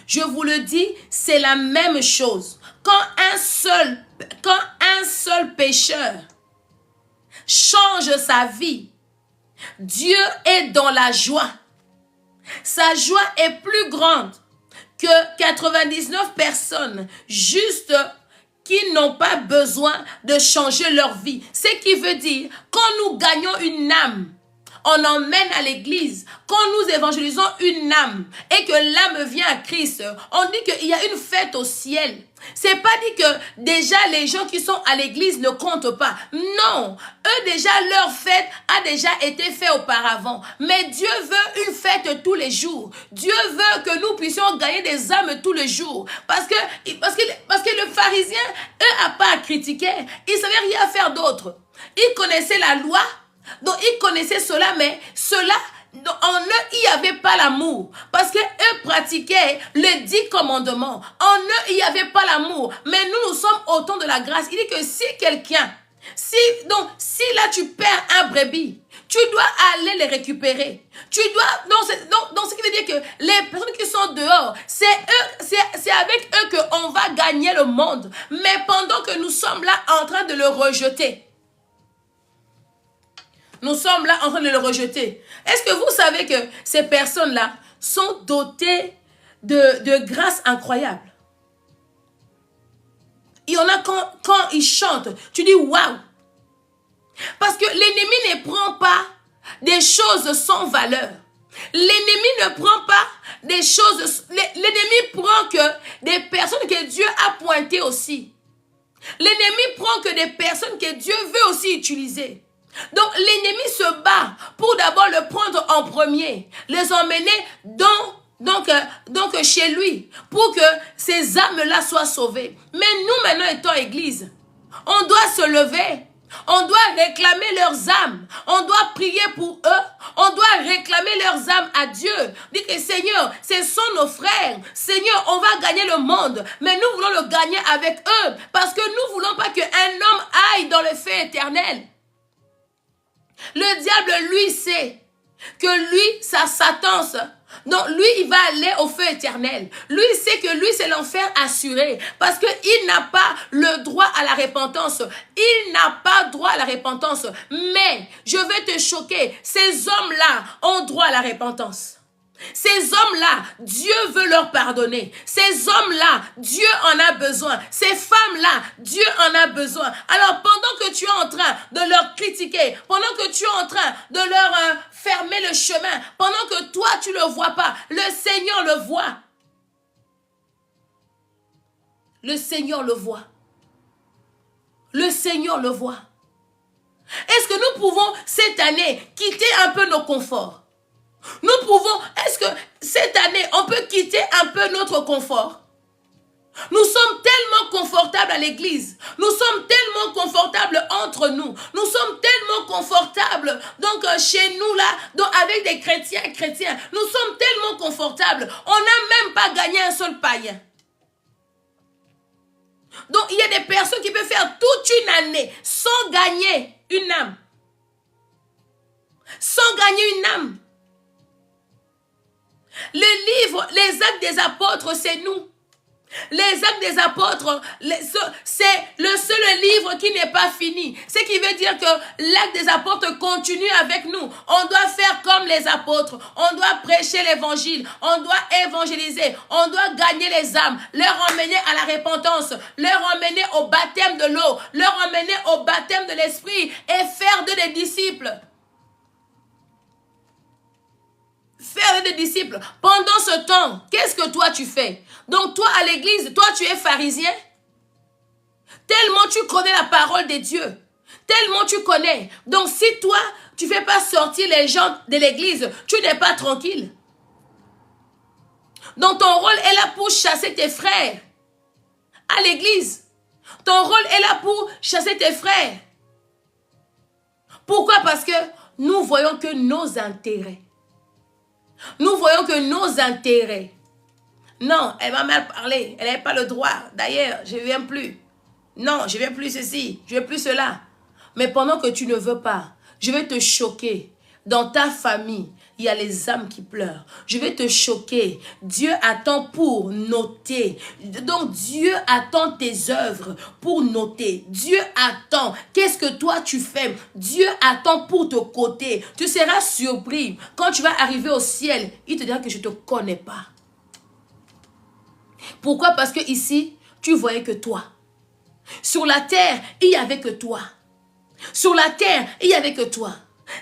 Je vous le dis, c'est la même chose. Quand un seul pécheur change sa vie, Dieu est dans la joie. Sa joie est plus grande que 99 personnes juste qui n'ont pas besoin de changer leur vie. Ce qui veut dire, quand nous gagnons une âme, on emmène à l'église. Quand nous évangélisons une âme et que l'âme vient à Christ, on dit qu'il y a une fête au ciel. C'est pas dit que déjà les gens qui sont à l'église ne comptent pas. Non, eux déjà leur fête a déjà été faite auparavant. Mais Dieu veut une fête tous les jours. Dieu veut que nous puissions gagner des âmes tous les jours. Parce que le pharisien, eux, n'a pas à critiquer. Il savait rien faire d'autre. Il connaissait la loi. Donc, ils connaissaient cela, mais cela, en eux, il n'y avait pas l'amour. Parce qu'eux pratiquaient les 10 commandements. En eux, il n'y avait pas l'amour. Mais nous sommes au temps de la grâce. Il dit que si quelqu'un, si là tu perds un brebis, tu dois aller les récupérer. Tu dois, donc ce qui veut dire que les personnes qui sont dehors, c'est avec eux qu'on va gagner le monde. Mais pendant que nous sommes là en train de le rejeter, nous sommes là en train de le rejeter. Est-ce que vous savez que ces personnes-là sont dotées de grâce incroyable? Il y en a quand ils chantent, tu dis waouh. Parce que l'ennemi ne prend pas des choses sans valeur. L'ennemi ne prend pas des choses. L'ennemi prend que des personnes que Dieu a pointées aussi. L'ennemi prend que des personnes que Dieu veut aussi utiliser. Donc l'ennemi se bat pour d'abord le prendre en premier, les emmener donc chez lui pour que ces âmes-là soient sauvées. Mais nous maintenant étant église, on doit se lever, on doit réclamer leurs âmes, on doit prier pour eux, on doit réclamer leurs âmes à Dieu. Dire que Seigneur, ce sont nos frères, Seigneur, on va gagner le monde, mais nous voulons le gagner avec eux parce que nous ne voulons pas qu'un homme aille dans le feu éternel. Le diable, lui, sait que lui, ça s'attend. Donc, lui, il va aller au feu éternel. Lui, il sait que lui, c'est l'enfer assuré. Parce qu'il n'a pas le droit à la repentance. Il n'a pas droit à la repentance. Mais, je vais te choquer, ces hommes-là ont droit à la repentance. Ces hommes-là, Dieu veut leur pardonner. Ces hommes-là, Dieu en a besoin. Ces femmes-là, Dieu en a besoin. Alors, pendant que tu es en train de leur critiquer, pendant que tu es en train de leur fermer le chemin, pendant que toi, tu ne le vois pas, le Seigneur le voit. Le Seigneur le voit. Le Seigneur le voit. Est-ce que nous pouvons, cette année, quitter un peu nos conforts? Nous pouvons, est-ce que cette année, on peut quitter un peu notre confort? Nous sommes tellement confortables à l'église. Nous sommes tellement confortables entre nous. Nous sommes tellement confortables donc chez nous là, donc avec des chrétiens. Nous sommes tellement confortables. On n'a même pas gagné un seul païen. Donc il y a des personnes qui peuvent faire toute une année sans gagner une âme. Sans gagner une âme. Le livre, les actes des apôtres, c'est nous. Les Actes des Apôtres, c'est le seul livre qui n'est pas fini. Ce qui veut dire que l'Acte des Apôtres continue avec nous. On doit faire comme les apôtres. On doit prêcher l'évangile. On doit évangéliser. On doit gagner les âmes. Leur emmener à la repentance. Leur emmener au baptême de l'eau. Leur emmener au baptême de l'esprit. Et faire d'eux des disciples. Faire des disciples. Pendant ce temps, qu'est-ce que toi tu fais? Donc toi à l'église, toi tu es pharisien. Tellement tu connais la parole de Dieu. Tellement tu connais. Donc si toi, tu ne fais pas sortir les gens de l'église, tu n'es pas tranquille. Donc ton rôle est là pour chasser tes frères à l'église. Ton rôle est là pour chasser tes frères. Pourquoi? Parce que nous voyons que nos intérêts. Nous voyons que nos intérêts. Non, elle m'a mal parlé. Elle n'avait pas le droit. D'ailleurs, je ne viens plus. Non, je ne viens plus ceci. Je ne veux plus cela. Mais pendant que tu ne veux pas, je vais te choquer. Dans ta famille, il y a les âmes qui pleurent. Je vais te choquer. Dieu attend pour noter. Donc Dieu attend tes œuvres pour noter. Dieu attend. Qu'est-ce que toi tu fais? Dieu attend pour te coter. Tu seras surpris. Quand tu vas arriver au ciel, il te dira que je ne te connais pas. Pourquoi? Parce que ici, tu voyais que toi. Sur la terre, il n'y avait que toi. Sur la terre, il n'y avait que toi.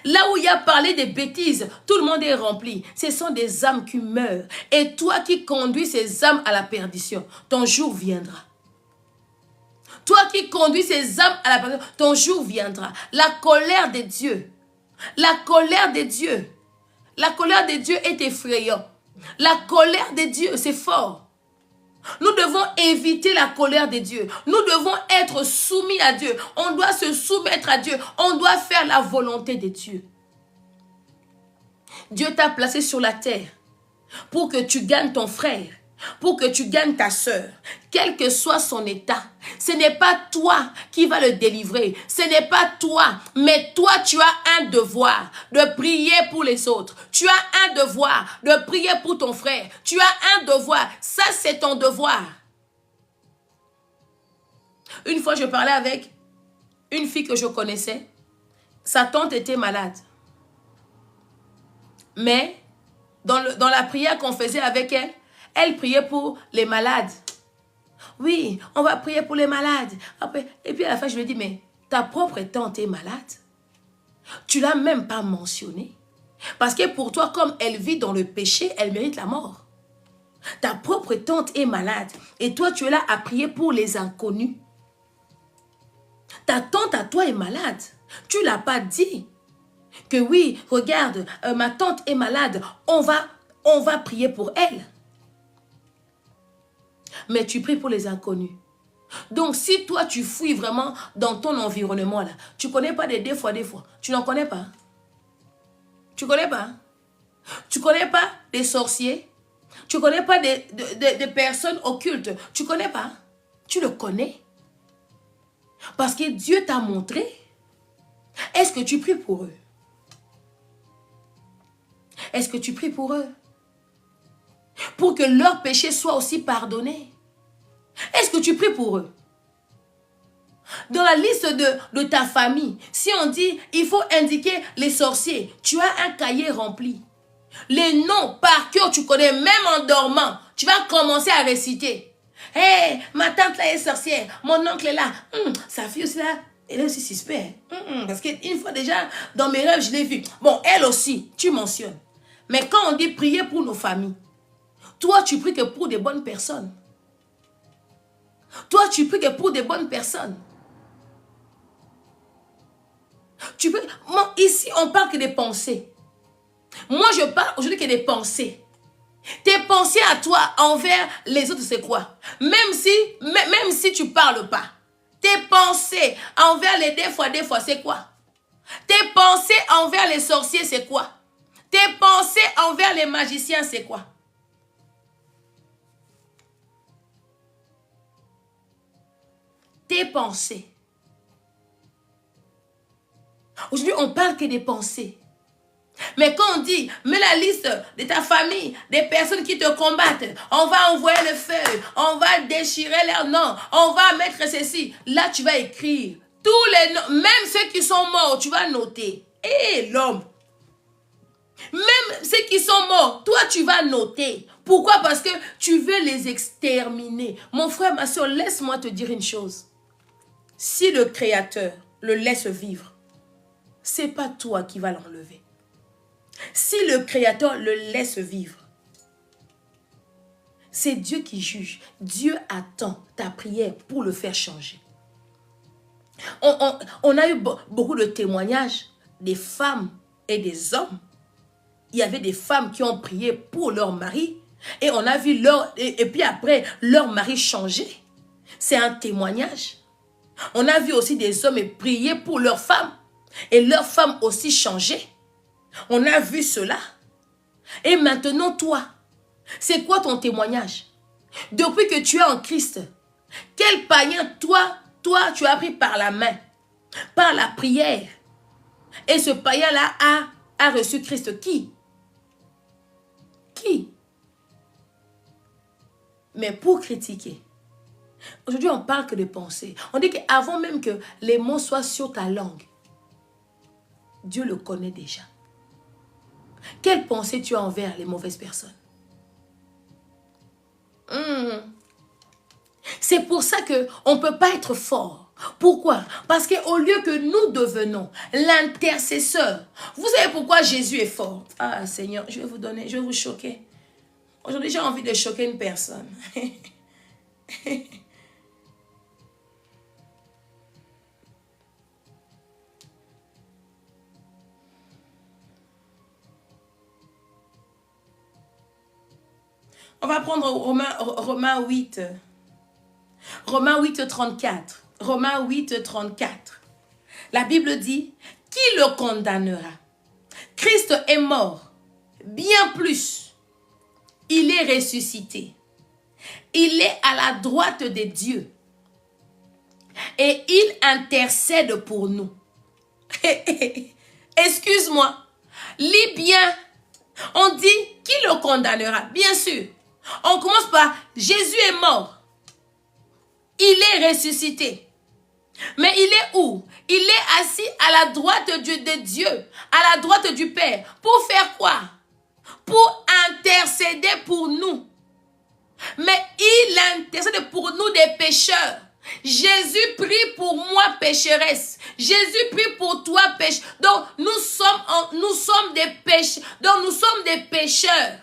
Là où il y a parlé des bêtises, tout le monde est rempli. Ce sont des âmes qui meurent. Et toi qui conduis ces âmes à la perdition, ton jour viendra. Toi qui conduis ces âmes à la perdition, ton jour viendra. La colère de Dieu. La colère de Dieu. La colère de Dieu est effrayante. La colère de Dieu, c'est fort. Nous devons éviter la colère de Dieu. Nous devons être soumis à Dieu. On doit se soumettre à Dieu. On doit faire la volonté de Dieu. Dieu t'a placé sur la terre pour que tu gagnes ton frère, pour que tu gagnes ta soeur, quel que soit son état. Ce n'est pas toi qui vas le délivrer. Ce n'est pas toi. Mais toi, tu as un devoir de prier pour les autres. Tu as un devoir de prier pour ton frère. Tu as un devoir. Ça, c'est ton devoir. Une fois, je parlais avec une fille que je connaissais. Sa tante était malade. Mais dans la prière qu'on faisait avec elle, elle priait pour les malades. Oui, on va prier pour les malades. Après, et puis à la fin, je lui ai dit, mais ta propre tante est malade. Tu ne l'as même pas mentionné. Parce que pour toi, comme elle vit dans le péché, elle mérite la mort. Ta propre tante est malade. Et toi, tu es là à prier pour les inconnus. Ta tante à toi est malade. Tu ne l'as pas dit. Que oui, regarde, ma tante est malade. On va prier pour elle. Mais tu pries pour les inconnus. Donc, si toi, tu fouilles vraiment dans ton environnement, là, tu ne connais pas des fois. Tu n'en connais pas. Tu ne connais pas. Tu ne connais pas des sorciers. Tu ne connais pas des personnes occultes. Tu ne connais pas. Tu le connais. Parce que Dieu t'a montré. Est-ce que tu pries pour eux? Est-ce que tu pries pour eux? Pour que leurs péchés soient aussi pardonnés. Est-ce que tu pries pour eux? Dans la liste de ta famille, si on dit, il faut indiquer les sorciers, tu as un cahier rempli. Les noms par cœur, tu connais, même en dormant, tu vas commencer à réciter. Hé, ma tante là est sorcière, mon oncle est là, sa fille aussi là, elle est aussi suspecte. Parce qu'une fois déjà, dans mes rêves, je l'ai vue. Bon, elle aussi, tu mentionnes. Mais quand on dit prier pour nos familles, toi, tu pries que pour des bonnes personnes. Toi, tu pries que pour des bonnes personnes. Tu peux, moi, ici, on parle que des pensées. Moi, je parle aujourd'hui que des pensées. Tes pensées à toi envers les autres, c'est quoi? Même si tu ne parles pas. Tes pensées envers les des fois, c'est quoi? Tes pensées envers les sorciers, c'est quoi? Tes pensées envers les magiciens, c'est quoi? Tes pensées. Aujourd'hui, on parle que des pensées. Mais quand on dit, mets la liste de ta famille, des personnes qui te combattent, on va envoyer le feu, on va déchirer leurs noms, on va mettre ceci. Là, tu vas écrire tous les noms, même ceux qui sont morts, tu vas noter. Et l'homme, même ceux qui sont morts, toi, tu vas noter. Pourquoi? Parce que tu veux les exterminer. Mon frère, ma soeur, laisse-moi te dire une chose. Si le Créateur le laisse vivre, c'est pas toi qui vas l'enlever. Si le Créateur le laisse vivre, c'est Dieu qui juge. Dieu attend ta prière pour le faire changer. On a eu beaucoup de témoignages des femmes et des hommes. Il y avait des femmes qui ont prié pour leur mari et on a vu et puis après leur mari changer. C'est un témoignage. On a vu aussi des hommes prier pour leurs femmes et leurs femmes aussi changer. On a vu cela. Et maintenant, toi, c'est quoi ton témoignage? Depuis que tu es en Christ, quel païen, toi, tu as pris par la main, par la prière. Et ce païen-là a reçu Christ. Qui? Qui? Mais pour critiquer. Aujourd'hui, on parle que de pensée. On dit qu'avant même que les mots soient sur ta langue, Dieu le connaît déjà. Quelle pensée tu as envers les mauvaises personnes? C'est pour ça qu'on ne peut pas être fort. Pourquoi? Parce qu'au lieu que nous devenons l'intercesseur, vous savez pourquoi Jésus est fort? Ah Seigneur, je vais vous choquer. Aujourd'hui, j'ai envie de choquer une personne. On va prendre Romains 8. Romains 8, 34. Romains 8, 34. La Bible dit, qui le condamnera? Christ est mort. Bien plus, il est ressuscité. Il est à la droite de Dieu. Et il intercède pour nous. Excuse-moi. Lis bien. On dit, qui le condamnera? Bien sûr. On commence par, Jésus est mort. Il est ressuscité. Mais il est où? Il est assis à la droite de Dieu, à la droite du Père. Pour faire quoi? Pour intercéder pour nous. Mais il intercède pour nous des pécheurs. Jésus prie pour moi pécheresse. Jésus prie pour toi pécheur. Donc nous sommes des pécheurs. Donc nous sommes des pécheurs.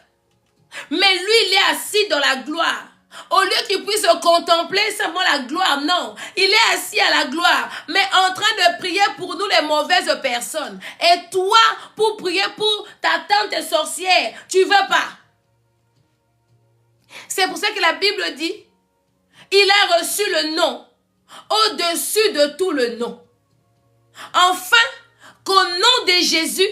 Mais lui, il est assis dans la gloire. Au lieu qu'il puisse contempler seulement la gloire, non. Il est assis à la gloire, mais en train de prier pour nous les mauvaises personnes. Et toi, pour prier pour ta tante sorcière, tu veux pas. C'est pour ça que la Bible dit, il a reçu le nom au-dessus de tout le nom. Enfin, qu'au nom de Jésus,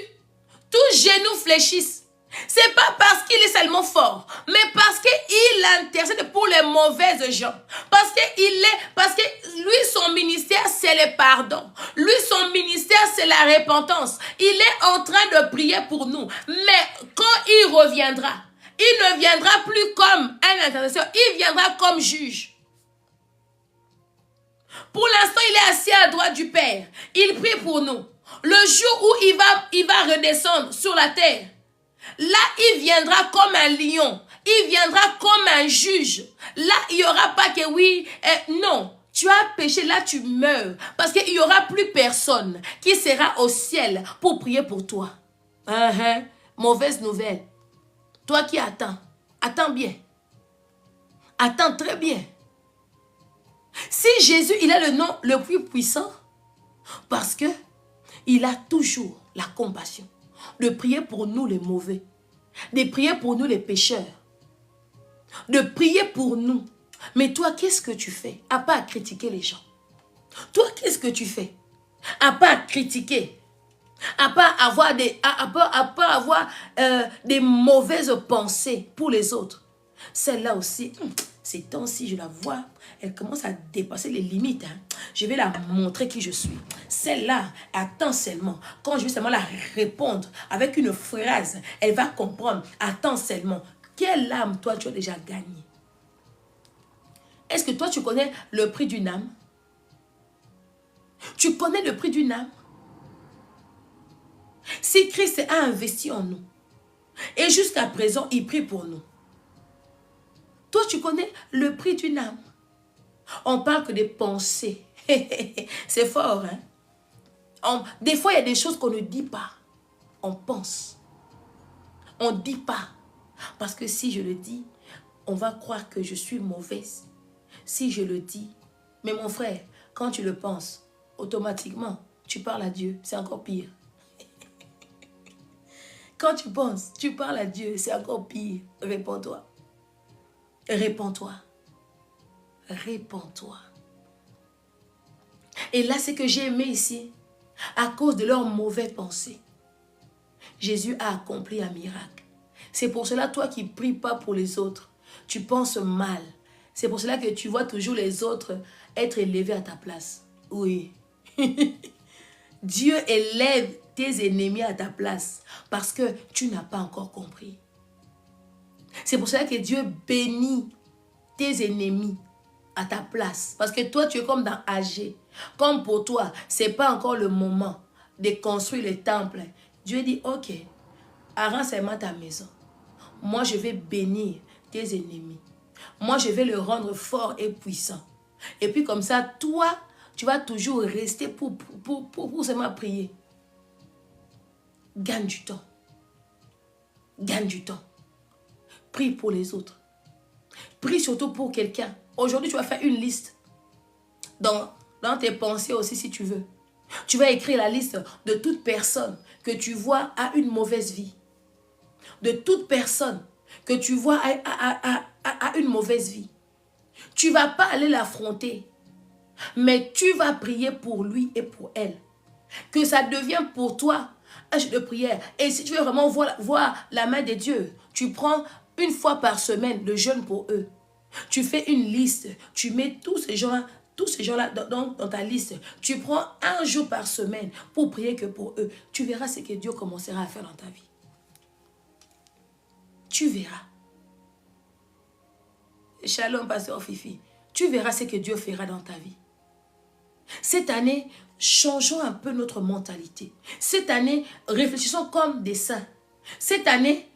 tout genou fléchisse. C'est pas parce qu'il est seulement fort, mais parce qu'il intercède pour les mauvaises gens. Parce que lui, son ministère, c'est le pardon. Lui, son ministère, c'est la repentance. Il est en train de prier pour nous. Mais quand il reviendra, il ne viendra plus comme un intercesseur, il viendra comme juge. Pour l'instant, il est assis à la droite du Père. Il prie pour nous. Le jour où il va redescendre sur la terre, là, il viendra comme un lion. Il viendra comme un juge. Là, il n'y aura pas que oui, non. Tu as péché, là, tu meurs. Parce qu'il n'y aura plus personne qui sera au ciel pour prier pour toi. Mauvaise nouvelle. Toi qui attends, attends bien. Attends très bien. Si Jésus, il a le nom le plus puissant, parce que il a toujours la compassion de prier pour nous les mauvais, de prier pour nous les pécheurs, de prier pour nous. Mais toi, qu'est-ce que tu fais? À part critiquer les gens. Toi, qu'est-ce que tu fais? À part critiquer, à part avoir des mauvaises pensées pour les autres. Celle-là aussi, ces temps-ci, je la vois, elle commence à dépasser les limites. je vais la montrer qui je suis. Celle-là, attends seulement. Quand je vais seulement la répondre avec une phrase, elle va comprendre. Attends seulement. Quelle âme, toi, tu as déjà gagné? Est-ce que toi, tu connais le prix d'une âme? Tu connais le prix d'une âme? Si Christ a investi en nous, et jusqu'à présent, il prie pour nous. Toi, tu connais le prix d'une âme. On parle que des pensées. C'est fort, hein? Des fois, il y a des choses qu'on ne dit pas. On pense. On ne dit pas. Parce que si je le dis, on va croire que je suis mauvaise. Si je le dis, mais mon frère, quand tu le penses, automatiquement, tu parles à Dieu. C'est encore pire. Quand tu penses, tu parles à Dieu, c'est encore pire. Réponds-toi. Réponds-toi. Réponds-toi. Et là, c'est que j'ai aimé ici, à cause de leurs mauvaises pensées, Jésus a accompli un miracle. C'est pour cela, toi qui ne pries pas pour les autres, tu penses mal. C'est pour cela que tu vois toujours les autres être élevés à ta place. Oui. Dieu élève tes ennemis à ta place parce que tu n'as pas encore compris. C'est pour cela que Dieu bénit tes ennemis à ta place. Parce que toi, tu es comme dans Agé. Comme pour toi, ce n'est pas encore le moment de construire le temple. Dieu dit, ok, arrange seulement ta maison. Moi, je vais bénir tes ennemis. Moi, je vais le rendre fort et puissant. Et puis comme ça, toi, tu vas toujours rester pour seulement prier. Gagne du temps. Gagne du temps. Prie pour les autres. Prie surtout pour quelqu'un. Aujourd'hui, tu vas faire une liste. Dans tes pensées aussi, si tu veux. Tu vas écrire la liste de toute personne que tu vois a une mauvaise vie. De toute personne que tu vois a une mauvaise vie. Tu ne vas pas aller l'affronter. Mais tu vas prier pour lui et pour elle. Que ça devienne pour toi un jeu de prière. Et si tu veux vraiment voir la main de Dieu, tu prends une fois par semaine le jeûne pour eux. Tu fais une liste. Tu mets tous ces gens-là dans ta liste. Tu prends un jour par semaine pour prier que pour eux. Tu verras ce que Dieu commencera à faire dans ta vie. Tu verras. Shalom, pasteur Fifi. Tu verras ce que Dieu fera dans ta vie. Cette année, changeons un peu notre mentalité. Cette année, réfléchissons comme des saints. Cette année,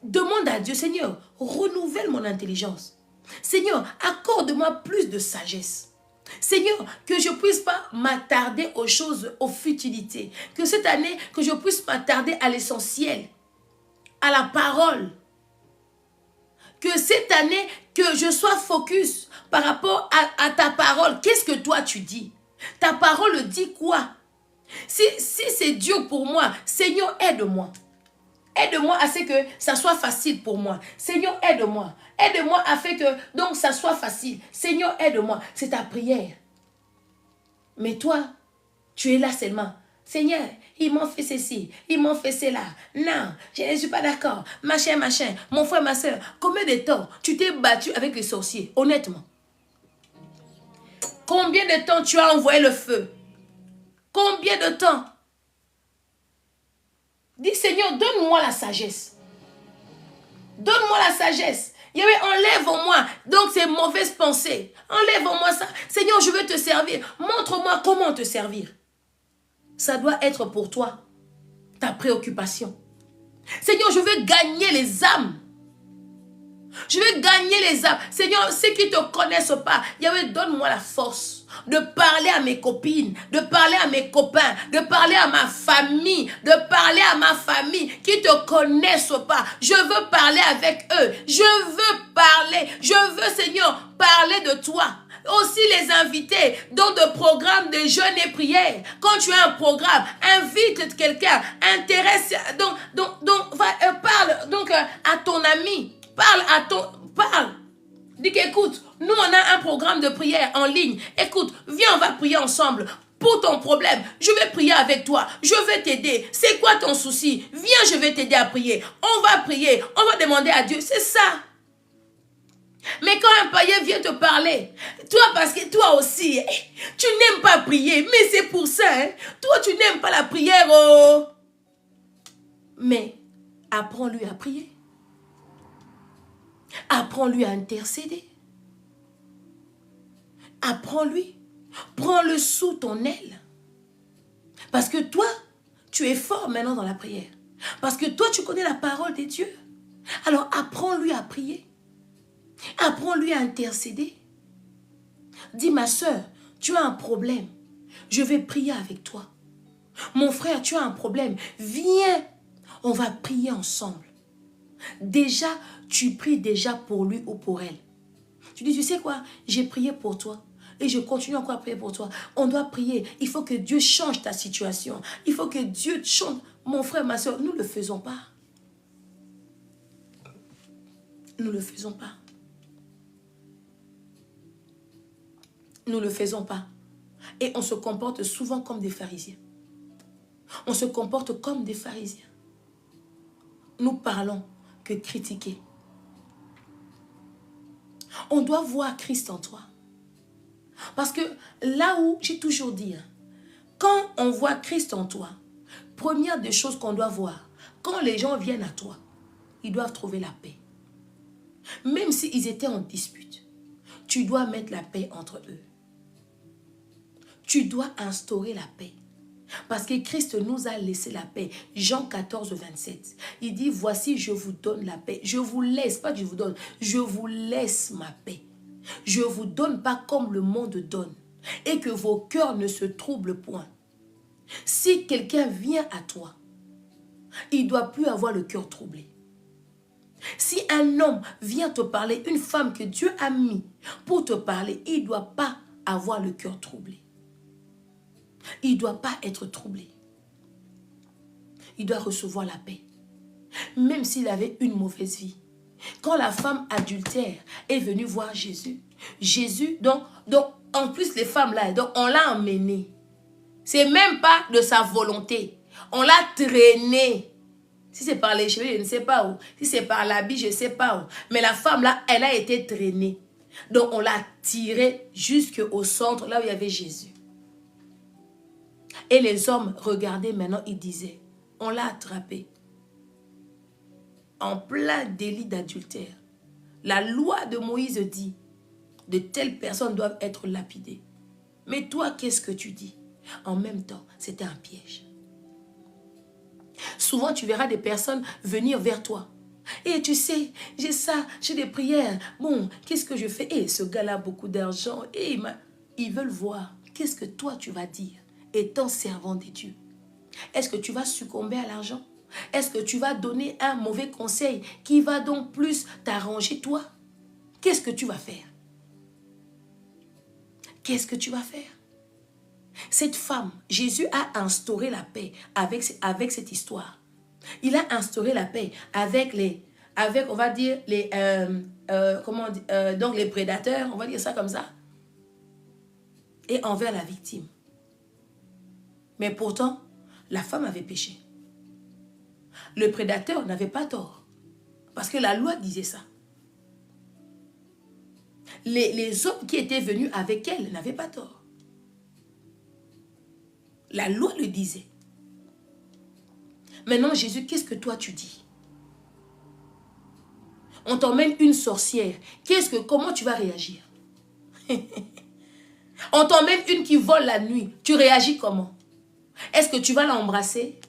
demande à Dieu, Seigneur, renouvelle mon intelligence. Seigneur, accorde-moi plus de sagesse. Seigneur, que je ne puisse pas m'attarder aux choses, aux futilités. Que cette année, que je puisse m'attarder à l'essentiel, à la parole. Que cette année, que je sois focus par rapport à ta parole. Qu'est-ce que toi tu dis? Ta parole dit quoi? Si c'est dur pour moi, Seigneur, aide-moi. Aide-moi à ce que ça soit facile pour moi. Seigneur, aide-moi. Aide-moi à faire que donc ça soit facile. Seigneur, aide-moi. C'est ta prière. Mais toi, tu es là seulement. Seigneur, ils m'ont fait ceci, ils m'ont fait cela. Non, je ne suis pas d'accord. Machin, machin. Mon frère, ma soeur, combien de temps tu t'es battu avec les sorciers? Honnêtement. Combien de temps tu as envoyé le feu? Combien de temps? Dis, Seigneur, donne-moi la sagesse. Donne-moi la sagesse. Yahweh, enlève en moi donc ces mauvaises pensées. Enlève en moi ça. Seigneur, je veux te servir. Montre-moi comment te servir. Ça doit être pour toi ta préoccupation. Seigneur, je veux gagner les âmes. Je veux gagner les âmes. Seigneur, ceux qui ne te connaissent pas, Yahweh, donne-moi la force de parler à mes copines, de parler à mes copains, de parler à ma famille, qui ne te connaissent pas. Je veux parler avec eux. Je veux parler. Je veux, Seigneur, parler de toi. Aussi les invités dans de programmes de jeûne et prière. Quand tu as un programme, invite quelqu'un, intéresse, parle à ton ami, parle. Dis qu'écoute, nous on a un programme de prière en ligne. Écoute, viens, on va prier ensemble. Pour ton problème, je vais prier avec toi. Je vais t'aider. C'est quoi ton souci? Viens, je vais t'aider à prier. On va prier. On va demander à Dieu. C'est ça. Mais quand un païen vient te parler, toi, parce que toi aussi, tu n'aimes pas prier, mais c'est pour ça, hein, toi, tu n'aimes pas la prière, oh. Mais apprends-lui à prier. Apprends-lui à intercéder. Apprends-lui. Prends-le sous ton aile. Parce que toi, tu es fort maintenant dans la prière. Parce que toi, tu connais la parole de Dieu. Alors apprends-lui à prier. Apprends-lui à intercéder. Dis, ma soeur, tu as un problème. Je vais prier avec toi. Mon frère, tu as un problème. Viens, on va prier ensemble. Déjà, tu pries déjà pour lui ou pour elle. Tu dis, tu sais quoi? J'ai prié pour toi. Et je continue encore à prier pour toi. On doit prier. Il faut que Dieu change ta situation. Il faut que Dieu change. Mon frère, ma soeur, nous ne le faisons pas. Nous ne le faisons pas. Nous ne le faisons pas. Et on se comporte souvent comme des pharisiens. On se comporte comme des pharisiens. Nous parlons que critiquer. On doit voir Christ en toi. Parce que là où j'ai toujours dit, quand on voit Christ en toi, première des choses qu'on doit voir, quand les gens viennent à toi, ils doivent trouver la paix. Même s'ils étaient en dispute, tu dois mettre la paix entre eux. Tu dois instaurer la paix. Parce que Christ nous a laissé la paix. Jean 14, 27. Il dit, voici, je vous donne la paix. Je vous laisse, pas je vous donne. Je vous laisse ma paix. Je ne vous donne pas comme le monde donne. Et que vos cœurs ne se troublent point. Si quelqu'un vient à toi, il ne doit plus avoir le cœur troublé. Si un homme vient te parler, une femme que Dieu a mis pour te parler, il ne doit pas avoir le cœur troublé. Il ne doit pas être troublé. Il doit recevoir la paix. Même s'il avait une mauvaise vie. Quand la femme adultère est venue voir Jésus, donc en plus les femmes là, donc on l'a emmené. C'est même pas de sa volonté. On l'a traîné. Si c'est par les cheveux, je ne sais pas où. Si c'est par l'habit, je ne sais pas où. Mais la femme là, elle a été traînée. Donc on l'a tirée jusqu'au centre, là où il y avait Jésus. Et les hommes regardaient maintenant, ils disaient, on l'a attrapé en plein délit d'adultère. La loi de Moïse dit, de telles personnes doivent être lapidées. Mais toi, qu'est-ce que tu dis? En même temps, c'était un piège. Souvent, tu verras des personnes venir vers toi. Et tu sais, j'ai ça, j'ai des prières. Bon, qu'est-ce que je fais? Et ce gars-là a beaucoup d'argent. Et ils veulent voir. Qu'est-ce que toi, tu vas dire, étant servant de Dieu? Est-ce que tu vas succomber à l'argent? Est-ce que tu vas donner un mauvais conseil qui va donc plus t'arranger toi? Qu'est-ce que tu vas faire? Qu'est-ce que tu vas faire? Cette femme, Jésus a instauré la paix avec cette histoire. Il a instauré la paix avec on va dire, donc les prédateurs, on va dire ça comme ça, et envers la victime. Mais pourtant, la femme avait péché. Le prédateur n'avait pas tort, parce que la loi disait ça. Les hommes qui étaient venus avec elle n'avaient pas tort. La loi le disait. Maintenant, Jésus, qu'est-ce que toi tu dis? On t'emmène une sorcière. Comment tu vas réagir? On t'emmène une qui vole la nuit. Tu réagis comment? Est-ce que tu vas l'embrasser?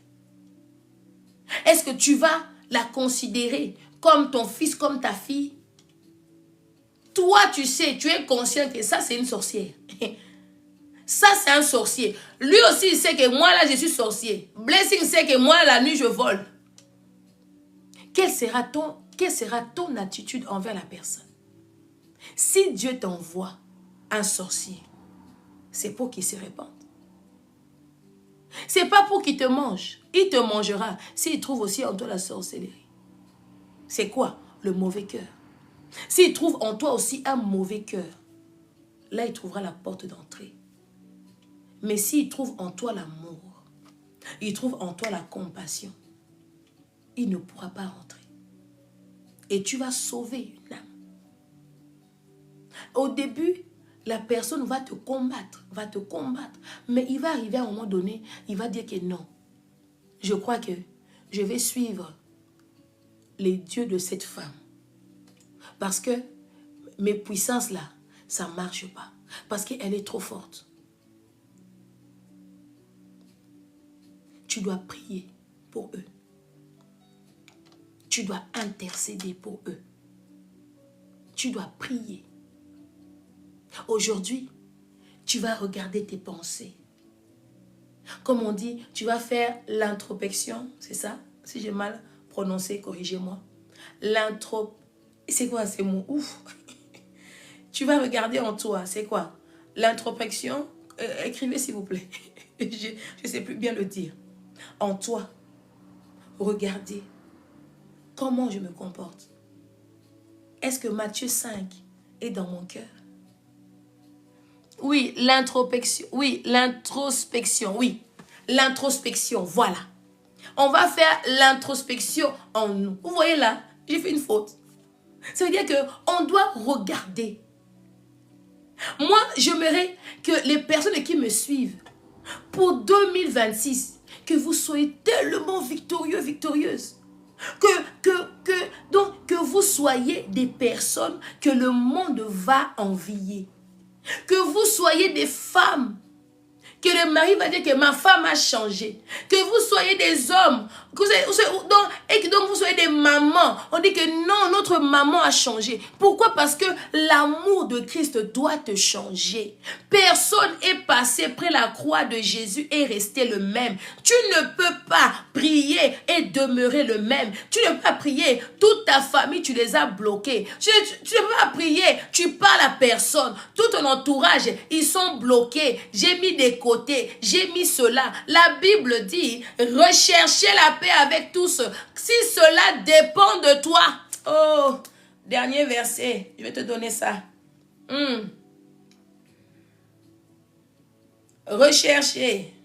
Est-ce que tu vas la considérer comme ton fils, comme ta fille? Toi, tu sais, tu es conscient que ça, c'est une sorcière. Ça, c'est un sorcier. Lui aussi, il sait que moi, là, je suis sorcier. Blessing sait que moi, la nuit, je vole. Quelle sera ton attitude envers la personne? Si Dieu t'envoie un sorcier, c'est pour qu'il se répande. C'est pas pour qu'il te mange. Il te mangera s'il trouve aussi en toi la sorcellerie. C'est quoi? Le mauvais cœur. S'il trouve en toi aussi un mauvais cœur, là, il trouvera la porte d'entrée. Mais s'il trouve en toi l'amour, il trouve en toi la compassion, il ne pourra pas rentrer. Et tu vas sauver une âme. Au début, la personne va te combattre. Mais il va arriver à un moment donné, il va dire que non. Je crois que je vais suivre les dieux de cette femme. Parce que mes puissances là, ça ne marche pas. Parce qu'elle est trop forte. Tu dois prier pour eux. Tu dois intercéder pour eux. Tu dois prier. Aujourd'hui, tu vas regarder tes pensées. Comme on dit, tu vas faire l'introspection, c'est ça? Si j'ai mal prononcé, corrigez-moi. C'est quoi ces mots? Ouf! Tu vas regarder en toi, c'est quoi? L'introspection, écrivez s'il vous plaît. Je ne sais plus bien le dire. En toi, regardez comment je me comporte. Est-ce que Matthieu 5 est dans mon cœur? Oui, l'introspection, oui. L'introspection, voilà. On va faire l'introspection en nous. Vous voyez là, j'ai fait une faute. Ça veut dire qu'on doit regarder. Moi, j'aimerais que les personnes qui me suivent, pour 2026, que vous soyez tellement victorieux, victorieuses. Que vous soyez des personnes que le monde va envier. Que vous soyez des femmes. Que le mari va dire que ma femme a changé. Que vous soyez des hommes. Et que donc vous soyez des mamans. On dit que non, notre maman a changé. Pourquoi? Parce que l'amour de Christ doit te changer. Personne est passé près la croix de Jésus et resté le même. Tu ne peux pas prier et demeurer le même. Tu ne peux pas prier. Toute ta famille, tu les as bloqués. Tu ne peux pas prier. Tu parles à personne. Tout ton entourage, ils sont bloqués. J'ai mis des côtés. J'ai mis cela. La Bible dit, recherchez la paix avec tous. Si cela dépend de toi. Oh, dernier verset. Je vais te donner ça. Recherchez.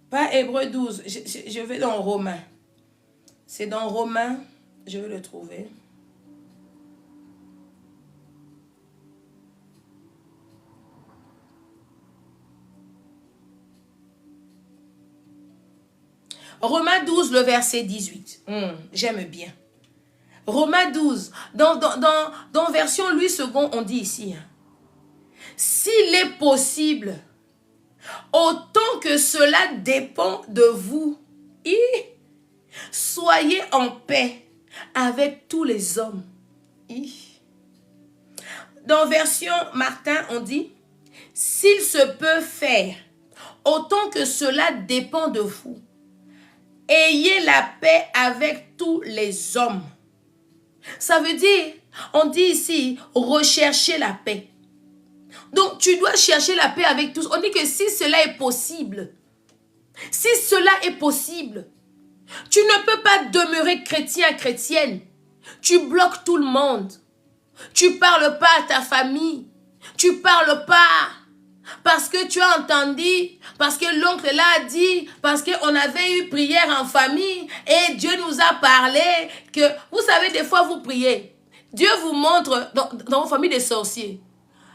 Pas Hébreux 12. Je vais dans Romains. C'est dans Romains, je vais le trouver. Romains 12, le verset 18. J'aime bien. Romains 12, dans version Louis II, on dit ici, s'il est possible, autant que cela dépend de vous, soyez en paix avec tous les hommes. Dans version Martin, on dit, s'il se peut faire, autant que cela dépend de vous, ayez la paix avec tous les hommes. Ça veut dire, on dit ici, recherchez la paix. Donc, tu dois chercher la paix avec tous. On dit que si cela est possible, tu ne peux pas demeurer chrétien, chrétienne. Tu bloques tout le monde. Tu ne parles pas à ta famille. Tu ne parles pas parce que tu as entendu, parce que l'oncle là a dit, parce qu'on avait eu prière en famille et Dieu nous a parlé que, vous savez, des fois vous priez. Dieu vous montre dans vos familles des sorciers.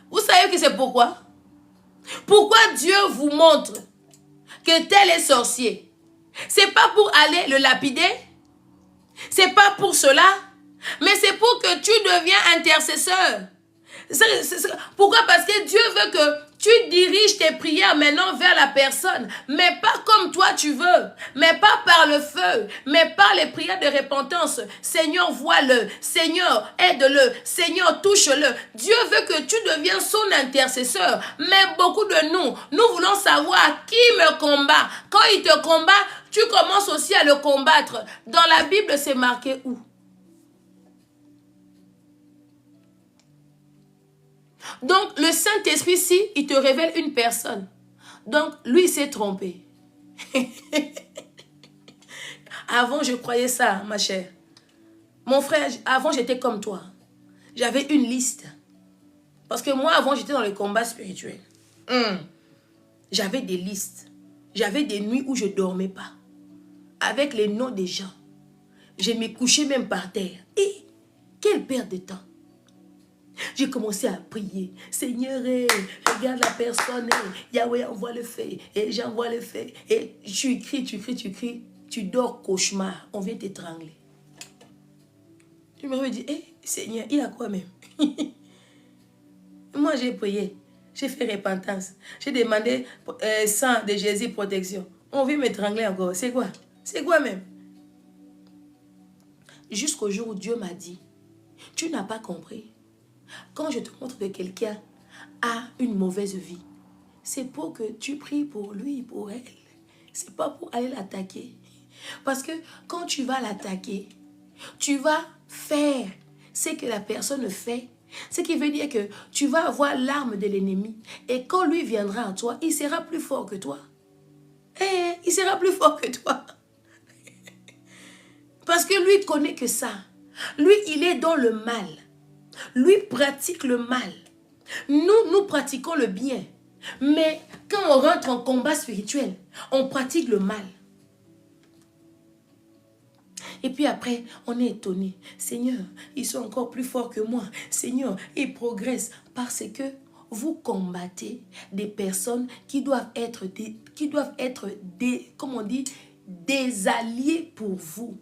Vous savez que c'est pourquoi? Pourquoi Dieu vous montre que tel est sorcier? C'est pas pour aller le lapider. C'est pas pour cela. Mais c'est pour que tu deviens intercesseur. Pourquoi? Parce que Dieu veut que tu diriges tes prières maintenant vers la personne. Mais pas comme toi tu veux. Mais pas par le feu. Mais par les prières de repentance. Seigneur, vois-le. Seigneur, aide-le. Seigneur, touche-le. Dieu veut que tu deviennes son intercesseur. Mais beaucoup de nous voulons savoir qui me combat. Quand il te combat, tu commences aussi à le combattre. Dans la Bible, c'est marqué où? Donc, le Saint-Esprit, ici, il te révèle une personne. Donc, lui, il s'est trompé. Avant, je croyais ça, ma chère. Mon frère, avant, j'étais comme toi. J'avais une liste. Parce que moi, avant, j'étais dans les combats spirituels. J'avais des listes. J'avais des nuits où je ne dormais pas. Avec les noms des gens. Je me couchais même par terre. Et quelle perte de temps. J'ai commencé à prier. Seigneur, regarde la personne. Yahweh envoie le feu. Et j'envoie le feu. Et tu cries. Tu dors cauchemar. On vient t'étrangler. Je me dis, Seigneur, il a quoi même? Moi, j'ai prié. J'ai fait repentance. J'ai demandé sang de Jésus protection. On vient m'étrangler encore. C'est quoi? C'est quoi même? Jusqu'au jour où Dieu m'a dit, tu n'as pas compris. Quand je te montre que quelqu'un a une mauvaise vie, c'est pour que tu pries pour lui, pour elle. C'est pas pour aller l'attaquer. Parce que quand tu vas l'attaquer, tu vas faire ce que la personne fait. Ce qui veut dire que tu vas avoir l'arme de l'ennemi. Et quand lui viendra à toi, il sera plus fort que toi. Il sera plus fort que toi. Parce que lui connaît que ça. Lui, il est dans le mal. Lui pratique le mal. Nous pratiquons le bien. Mais quand on rentre en combat spirituel, on pratique le mal. Et puis après, on est étonné. Seigneur, ils sont encore plus forts que moi. Seigneur, ils progressent parce que vous combattez des personnes qui doivent être des alliés pour vous.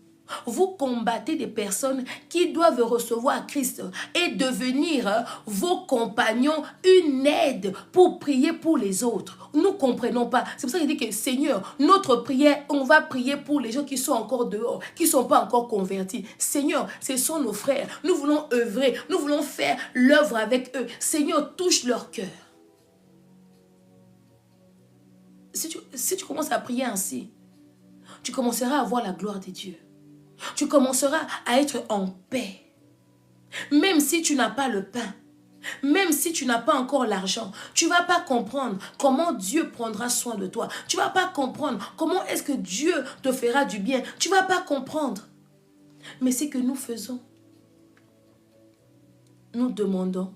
Vous combattez des personnes qui doivent recevoir Christ et devenir vos compagnons, une aide pour prier pour les autres. Nous ne comprenons pas. C'est pour ça qu'il dit que Seigneur, notre prière, on va prier pour les gens qui sont encore dehors, qui ne sont pas encore convertis. Seigneur, ce sont nos frères. Nous voulons œuvrer, nous voulons faire l'œuvre avec eux. Seigneur, touche leur cœur. Si tu commences à prier ainsi, tu commenceras à voir la gloire de Dieu. Tu commenceras à être en paix. Même si tu n'as pas le pain, même si tu n'as pas encore l'argent, tu ne vas pas comprendre comment Dieu prendra soin de toi. Tu ne vas pas comprendre comment est-ce que Dieu te fera du bien. Tu ne vas pas comprendre. Mais ce que nous faisons, nous demandons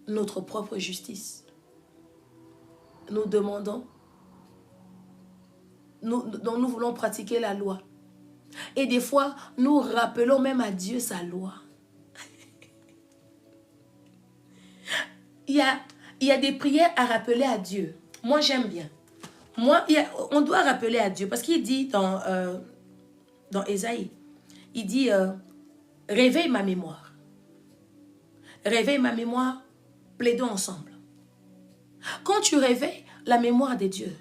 notre propre justice. Nous demandons, nous voulons pratiquer la loi. Et des fois, nous rappelons même à Dieu sa loi. Il y a des prières à rappeler à Dieu. Moi, j'aime bien. On doit rappeler à Dieu. Parce qu'il dit dans Ésaïe, il dit, réveille ma mémoire. Réveille ma mémoire, plaidons ensemble. Quand tu réveilles la mémoire de Dieu,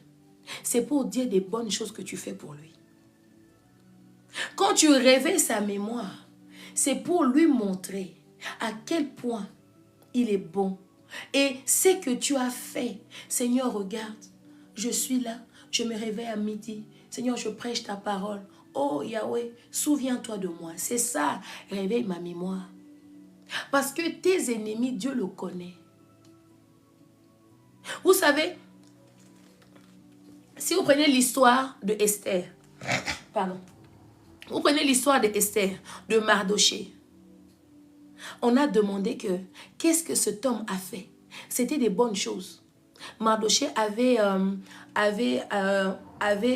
c'est pour dire des bonnes choses que tu fais pour lui. Quand tu réveilles sa mémoire, c'est pour lui montrer à quel point il est bon. Et ce que tu as fait, Seigneur, regarde, je suis là, je me réveille à midi. Seigneur, je prêche ta parole. Oh Yahweh, souviens-toi de moi. C'est ça, réveille ma mémoire. Parce que tes ennemis, Dieu le connaît. Vous savez, si vous prenez l'histoire de Esther, vous prenez l'histoire de Esther, de Mardoché. On a demandé qu'est-ce que cet homme a fait. C'était des bonnes choses. Mardoché avait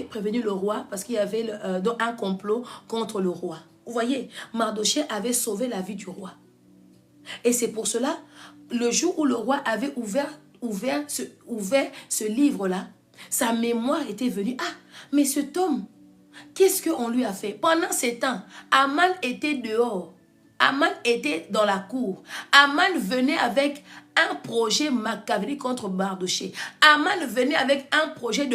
prévenu le roi parce qu'il y avait un complot contre le roi. Vous voyez, Mardoché avait sauvé la vie du roi. Et c'est pour cela, le jour où le roi avait ouvert ce livre-là, sa mémoire était venue. Ah, mais cet homme, qu'est-ce qu'on lui a fait? Pendant ce temps, Aman était dehors. Aman était dans la cour. Aman venait avec un projet machiavélique contre Mardoché. Aman venait avec un projet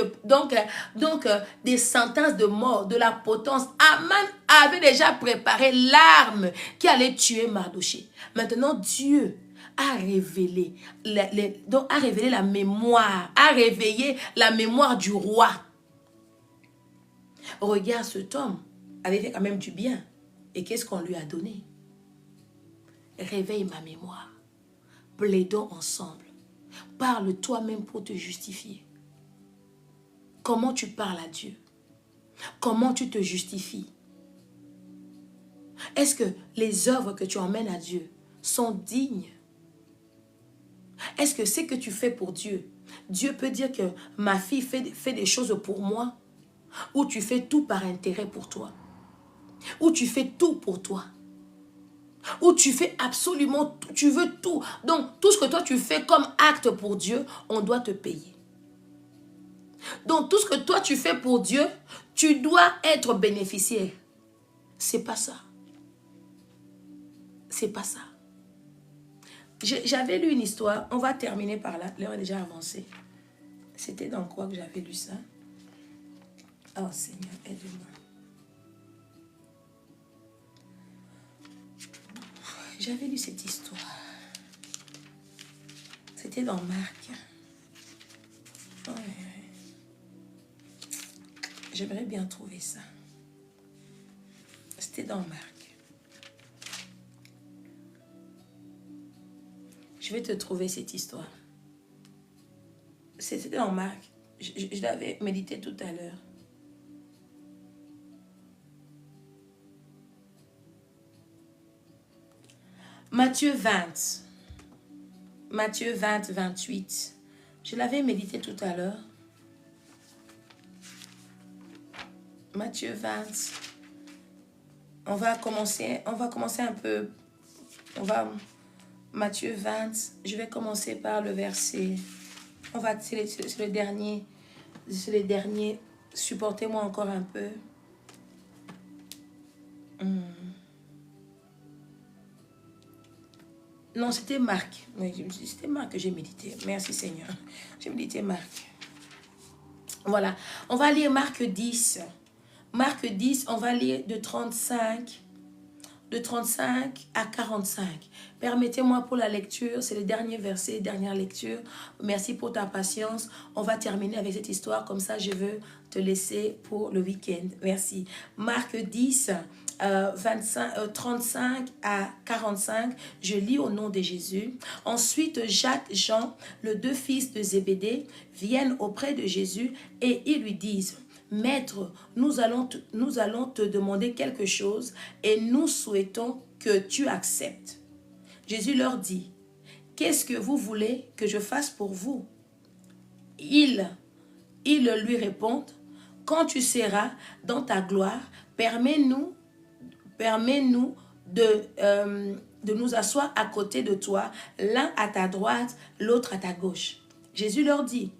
des sentences de mort, de la potence. Aman avait déjà préparé l'arme qui allait tuer Mardoché. Maintenant, Dieu a révélé la mémoire, a réveillé la mémoire du roi. Regarde, cet homme avait fait quand même du bien. Et qu'est-ce qu'on lui a donné? Réveille ma mémoire. Plaidons ensemble. Parle toi-même pour te justifier. Comment tu parles à Dieu? Comment tu te justifies? Est-ce que les œuvres que tu emmènes à Dieu sont dignes? Est-ce que ce que tu fais pour Dieu Dieu peut dire que ma fille fait des choses pour moi, ou tu fais tout par intérêt pour toi, ou tu fais tout pour toi, ou tu fais absolument tout, tu veux tout. Donc, tout ce que toi tu fais comme acte pour Dieu, on doit te payer. Donc, tout ce que toi tu fais pour Dieu, tu dois être bénéficiaire. C'est pas ça. C'est pas ça. J'avais lu une histoire, on va terminer par là, l'heure est déjà avancée. C'était dans quoi que j'avais lu ça? Oh Seigneur, aide-moi. J'avais lu cette histoire. C'était dans Marc. Ouais. J'aimerais bien trouver ça. C'était dans Marc. Je vais te trouver cette histoire. C'était dans Marc. Je l'avais médité tout à l'heure. Matthieu 20. Matthieu 20, 28. Je l'avais médité tout à l'heure. Matthieu 20. On va commencer un peu. Matthieu 20. Je vais commencer par le verset. C'est le dernier. C'est le dernier. Supportez-moi encore un peu. Non, c'était Marc. Oui, c'était Marc que j'ai médité. Merci Seigneur. J'ai médité Marc. Voilà. On va lire Marc 10. Marc 10, on va lire de 35 à 45. Permettez-moi pour la lecture, c'est le dernier verset, dernière lecture. Merci pour ta patience. On va terminer avec cette histoire, comme ça je veux te laisser pour le week-end. Merci. Marc 10, 35 à 45, je lis au nom de Jésus. Ensuite, Jacques, Jean, les deux fils de Zébédée, viennent auprès de Jésus et ils lui disent: Maître, nous allons te demander quelque chose et nous souhaitons que tu acceptes. Jésus leur dit: Qu'est-ce que vous voulez que je fasse pour vous? Ils lui répondent: Quand tu seras dans ta gloire, permets-nous de nous asseoir à côté de toi, l'un à ta droite, l'autre à ta gauche. Jésus leur dit: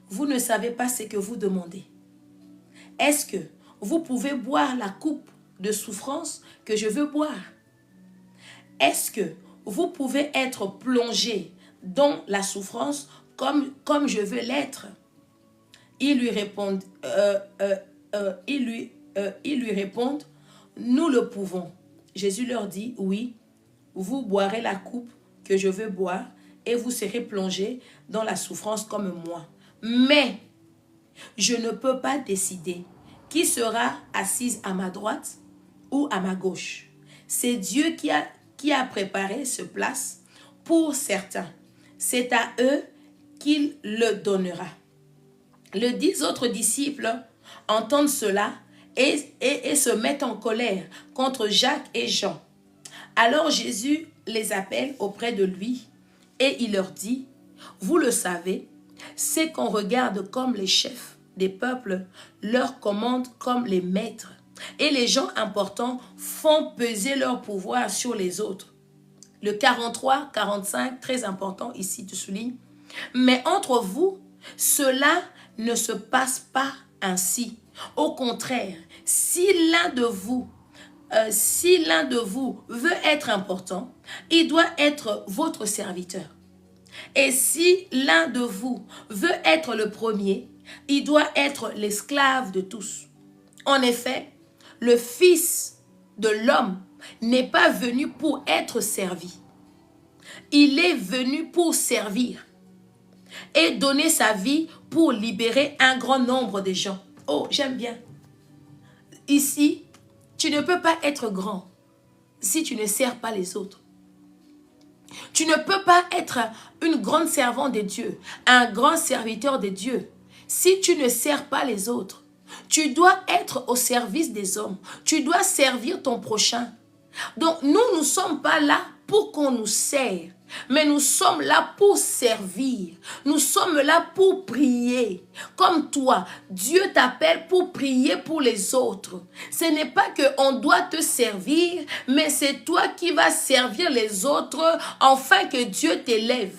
Vous ne savez pas ce que vous demandez. Est-ce que vous pouvez boire la coupe de souffrance que je veux boire? Est-ce que vous pouvez être plongé dans la souffrance comme je veux l'être? Ils lui répondent, nous le pouvons. Jésus leur dit: oui, vous boirez la coupe que je veux boire et vous serez plongés dans la souffrance comme moi. Mais je ne peux pas décider qui sera assise à ma droite ou à ma gauche. C'est Dieu qui a préparé ce place pour certains. C'est à eux qu'il le donnera. Les 10 autres disciples entendent cela et se mettent en colère contre Jacques et Jean. Alors Jésus les appelle auprès de lui et il leur dit: Vous le savez, c'est qu'on regarde comme les chefs des peuples leur commandent comme les maîtres, et les gens importants font peser leur pouvoir sur les autres. Le 43, 45, très important ici, tu soulignes. Mais entre vous, cela ne se passe pas ainsi. Au contraire, si l'un de vous veut être important, il doit être votre serviteur. Et si l'un de vous veut être le premier, il doit être l'esclave de tous. En effet, le Fils de l'homme n'est pas venu pour être servi. Il est venu pour servir et donner sa vie pour libérer un grand nombre de gens. Oh, j'aime bien. Ici, tu ne peux pas être grand si tu ne sers pas les autres. Tu ne peux pas être une grande servante de Dieu, un grand serviteur de Dieu, si tu ne sers pas les autres. Tu dois être au service des hommes. Tu dois servir ton prochain. Donc, nous ne sommes pas là pour qu'on nous sert, mais nous sommes là pour servir. Nous sommes là pour prier. Comme toi, Dieu t'appelle pour prier pour les autres. Ce n'est pas qu'on doit te servir, mais c'est toi qui vas servir les autres afin que Dieu t'élève.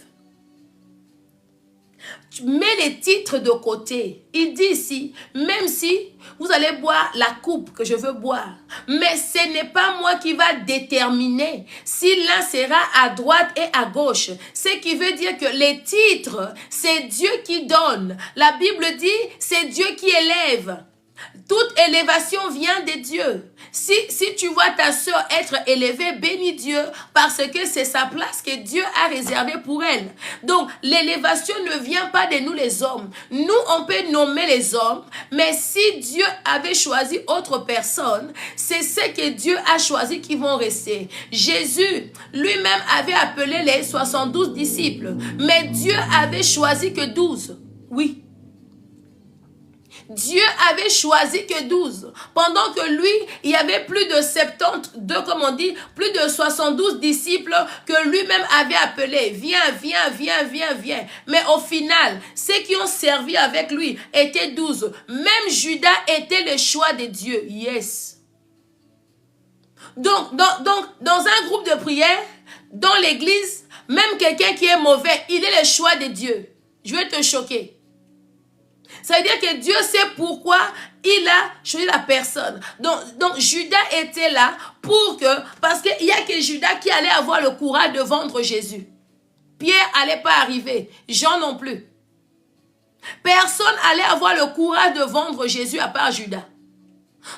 Tu mets les titres de côté. Il dit ici, même si vous allez boire la coupe que je veux boire, mais ce n'est pas moi qui va déterminer si l'un sera à droite et à gauche. Ce qui veut dire que les titres, c'est Dieu qui donne. La Bible dit, c'est Dieu qui élève. Toute élévation vient de Dieu. Si tu vois ta soeur être élevée, bénis Dieu parce que c'est sa place que Dieu a réservée pour elle. Donc, l'élévation ne vient pas de nous les hommes. Nous, on peut nommer les hommes, mais si Dieu avait choisi autre personne, c'est ce que Dieu a choisi qui vont rester. Jésus lui-même avait appelé les 72 disciples, mais Dieu avait choisi que 12. Oui. Dieu avait choisi que 12. Pendant que lui, il y avait plus de 72, comme on dit, plus de 72 disciples que lui-même avait appelés. Viens, viens, viens, viens, viens. Mais au final, ceux qui ont servi avec lui étaient 12. Même Judas était le choix de Dieu. Yes. Donc, dans un groupe de prière, dans l'église, même quelqu'un qui est mauvais, il est le choix de Dieu. Je vais te choquer. Ça veut dire que Dieu sait pourquoi il a choisi la personne. Donc Judas était là parce qu'il n'y a que Judas qui allait avoir le courage de vendre Jésus. Pierre n'allait pas arriver. Jean non plus. Personne n'allait avoir le courage de vendre Jésus à part Judas.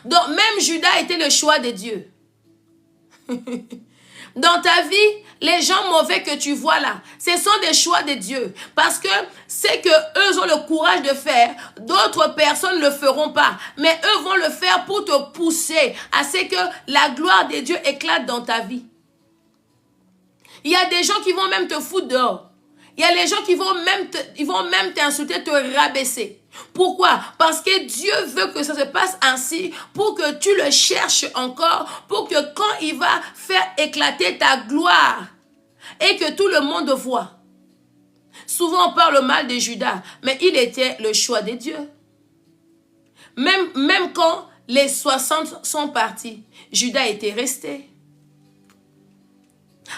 Donc même Judas était le choix de Dieu. Dans ta vie, les gens mauvais que tu vois là, ce sont des choix de Dieu. Parce que c'est que eux ont le courage de faire, d'autres personnes ne le feront pas. Mais eux vont le faire pour te pousser à ce que la gloire de Dieu éclate dans ta vie. Il y a des gens qui vont même te foutre dehors. Il y a les gens qui vont même t'insulter, te rabaisser. Pourquoi? Parce que Dieu veut que ça se passe ainsi pour que tu le cherches encore, pour que quand il va faire éclater ta gloire et que tout le monde voit. Souvent on parle mal de Judas, mais il était le choix de Dieu. Même quand les 60 sont partis, Judas était resté.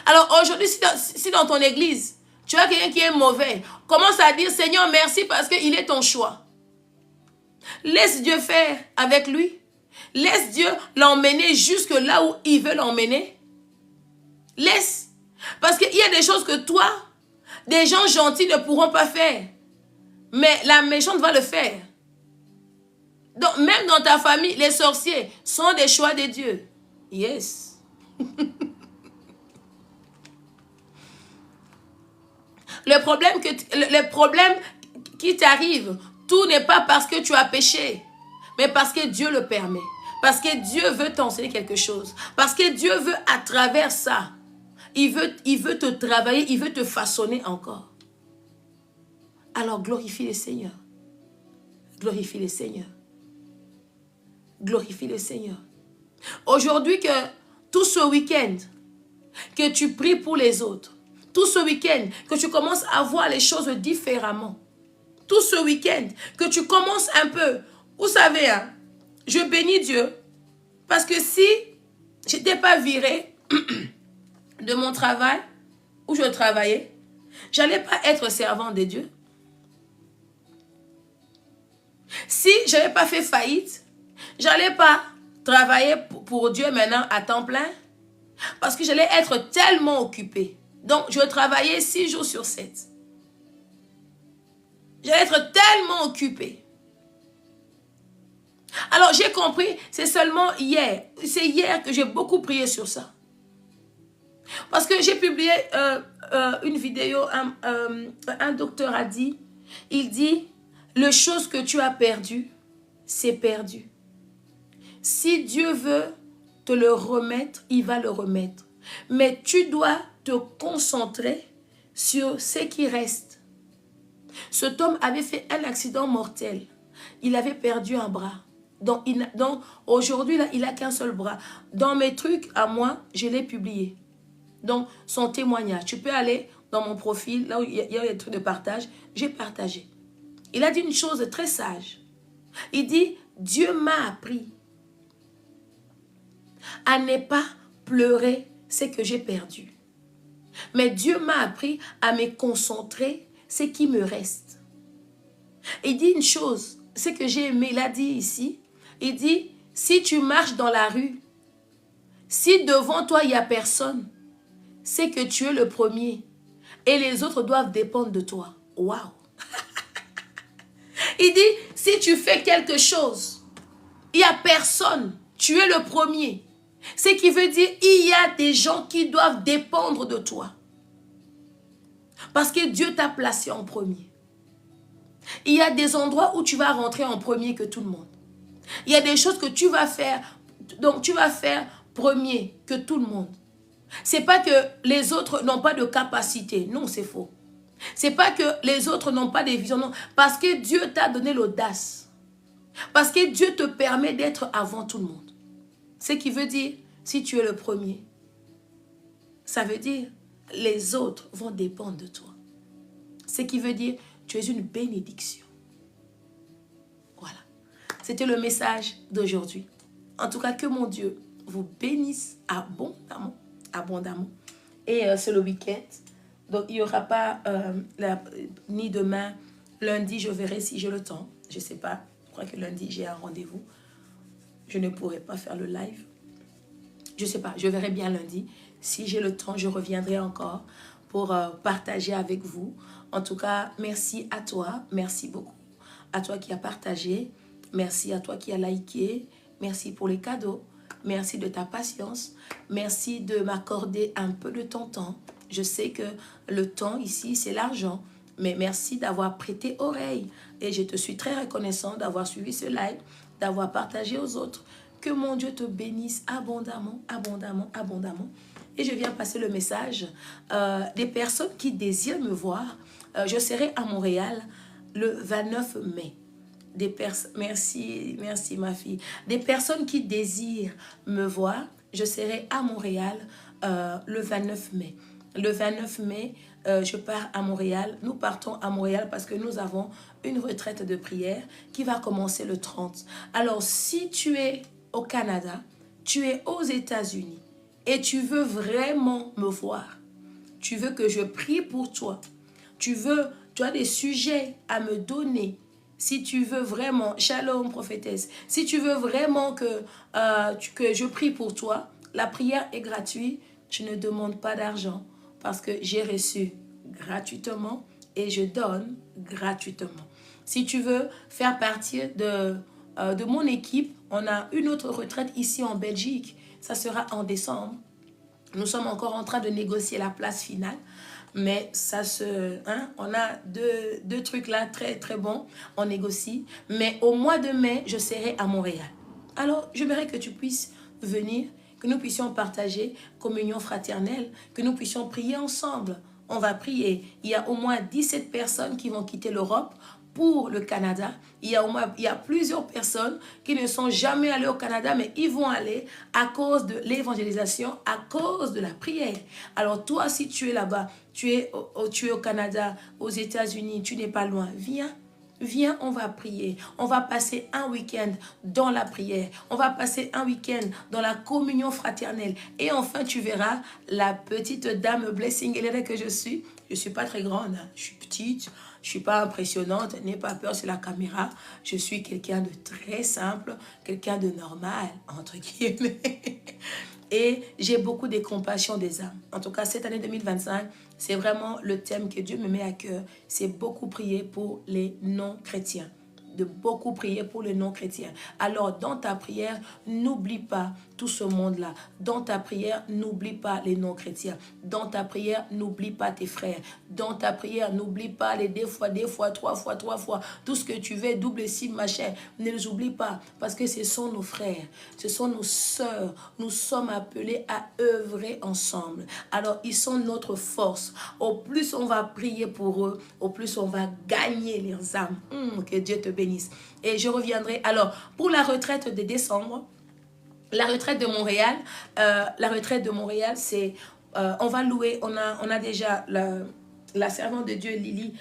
Alors aujourd'hui, si dans ton église, tu as quelqu'un qui est mauvais, commence à dire Seigneur merci parce qu'il est ton choix. Laisse Dieu faire avec lui. Laisse Dieu l'emmener jusque là où il veut l'emmener. Laisse. Parce qu'il y a des choses que toi, des gens gentils ne pourront pas faire. Mais la méchante va le faire. Donc même dans ta famille, les sorciers sont des choix de Dieu. Yes. Le problème qui t'arrive, tout n'est pas parce que tu as péché, mais parce que Dieu le permet. Parce que Dieu veut t'enseigner quelque chose. Parce que Dieu veut à travers ça, il veut te travailler, il veut te façonner encore. Alors glorifie le Seigneur. Glorifie le Seigneur. Glorifie le Seigneur. Aujourd'hui, que tout ce week-end, que tu pries pour les autres, tout ce week-end, que tu commences à voir les choses différemment. Tout ce week-end, que tu commences un peu. Vous savez, hein, je bénis Dieu. Parce que si je n'étais pas virée de mon travail, où je travaillais, je n'allais pas être servant de Dieu. Si je n'avais pas fait faillite, je n'allais pas travailler pour Dieu maintenant à temps plein. Parce que j'allais être tellement occupée. Donc, je travaillais 6 jours sur 7. J'allais être tellement occupée. Alors, j'ai compris, c'est seulement hier. C'est hier que j'ai beaucoup prié sur ça. Parce que j'ai publié une vidéo, un docteur a dit, il dit, les choses que tu as perdues, c'est perdu. Si Dieu veut te le remettre, il va le remettre. Mais tu dois te concentrer sur ce qui reste. Cet homme avait fait un accident mortel. Il avait perdu un bras. Donc aujourd'hui, là, il n'a qu'un seul bras. Dans mes trucs, à moi, je l'ai publié. Donc, son témoignage. Tu peux aller dans mon profil, là où il y a des trucs de partage. J'ai partagé. Il a dit une chose très sage. Il dit, Dieu m'a appris à ne pas pleurer ce que j'ai perdu. Mais Dieu m'a appris à me concentrer ce qui me reste. Il dit une chose, ce que j'ai aimé, il a dit ici, il dit, si tu marches dans la rue, si devant toi il n'y a personne, c'est que tu es le premier et les autres doivent dépendre de toi. Waouh! Il dit, si tu fais quelque chose, il n'y a personne, tu es le premier. Ce qui veut dire, il y a des gens qui doivent dépendre de toi. Parce que Dieu t'a placé en premier. Il y a des endroits où tu vas rentrer en premier que tout le monde. Il y a des choses que tu vas faire, donc tu vas faire premier que tout le monde. C'est pas que les autres n'ont pas de capacité. Non, c'est faux. C'est pas que les autres n'ont pas de vision. Non, parce que Dieu t'a donné l'audace. Parce que Dieu te permet d'être avant tout le monde. Ce qui veut dire, si tu es le premier, ça veut dire les autres vont dépendre de toi. Ce qui veut dire, tu es une bénédiction. Voilà. C'était le message d'aujourd'hui. En tout cas, que mon Dieu vous bénisse abondamment. Abondamment. Et c'est le week-end. Donc, il n'y aura pas ni demain, lundi, je verrai si j'ai le temps. Je ne sais pas. Je crois que lundi, j'ai un rendez-vous. Je ne pourrai pas faire le live. Je ne sais pas. Je verrai bien lundi. Si j'ai le temps, je reviendrai encore pour partager avec vous. En tout cas, merci à toi. Merci beaucoup à toi qui as partagé. Merci à toi qui as liké. Merci pour les cadeaux. Merci de ta patience. Merci de m'accorder un peu de ton temps. Je sais que le temps ici, c'est l'argent. Mais merci d'avoir prêté oreille. Et je te suis très reconnaissant d'avoir suivi ce live, d'avoir partagé aux autres. Que mon Dieu te bénisse abondamment, abondamment, abondamment. Et je viens passer le message des personnes qui désirent me voir. Je serai à Montréal le 29 mai. Merci ma fille. Des personnes qui désirent me voir, je serai à Montréal le 29 mai. Le 29 mai, je pars à Montréal. Nous partons à Montréal parce que nous avons une retraite de prière qui va commencer le 30. Alors, si tu es au Canada, tu es aux États-Unis et tu veux vraiment me voir, tu veux que je prie pour toi, tu as des sujets à me donner. Si tu veux vraiment, shalom prophétesse, si tu veux vraiment que je prie pour toi, la prière est gratuite, je ne demande pas d'argent parce que j'ai reçu gratuitement et je donne gratuitement. Si tu veux faire partie de mon équipe, on a une autre retraite ici en Belgique, ça sera en décembre. Nous sommes encore en train de négocier la place finale. Mais ça on a deux trucs là très très bons, on négocie. Mais au mois de mai, je serai à Montréal. Alors, j'aimerais que tu puisses venir, que nous puissions partager communion fraternelle, que nous puissions prier ensemble. On va prier. Il y a au moins 17 personnes qui vont quitter l'Europe pour le Canada. Il y a plusieurs personnes qui ne sont jamais allées au Canada, mais ils vont aller à cause de l'évangélisation, à cause de la prière. Alors toi, si tu es là-bas, tu es au Canada, aux États-Unis, tu n'es pas loin, viens, on va prier. On va passer un week-end dans la prière. On va passer un week-end dans la communion fraternelle. Et enfin, tu verras la petite dame blessing que je suis. Je ne suis pas très grande, hein. Je suis petite. Je ne suis pas impressionnante, n'aie pas peur sur la caméra. Je suis quelqu'un de très simple, quelqu'un de normal, entre guillemets. Et j'ai beaucoup de compassion des âmes. En tout cas, cette année 2025, c'est vraiment le thème que Dieu me met à cœur. C'est beaucoup prier pour les non-chrétiens. De beaucoup prier pour les non-chrétiens. Alors, dans ta prière, n'oublie pas tout ce monde-là. Dans ta prière, n'oublie pas les non-chrétiens. Dans ta prière, n'oublie pas tes frères. Dans ta prière, n'oublie pas les deux fois, trois fois. Tout ce que tu veux, double cible, machin. Ne les oublie pas. Parce que ce sont nos frères. Ce sont nos sœurs. Nous sommes appelés à œuvrer ensemble. Alors, ils sont notre force. Au plus on va prier pour eux, au plus on va gagner leurs âmes. Que Dieu te bénisse. bénisse. Et je reviendrai. Alors, pour la retraite de décembre, la retraite de Montréal, c'est, on va louer, on a déjà la servante de Dieu, Lily,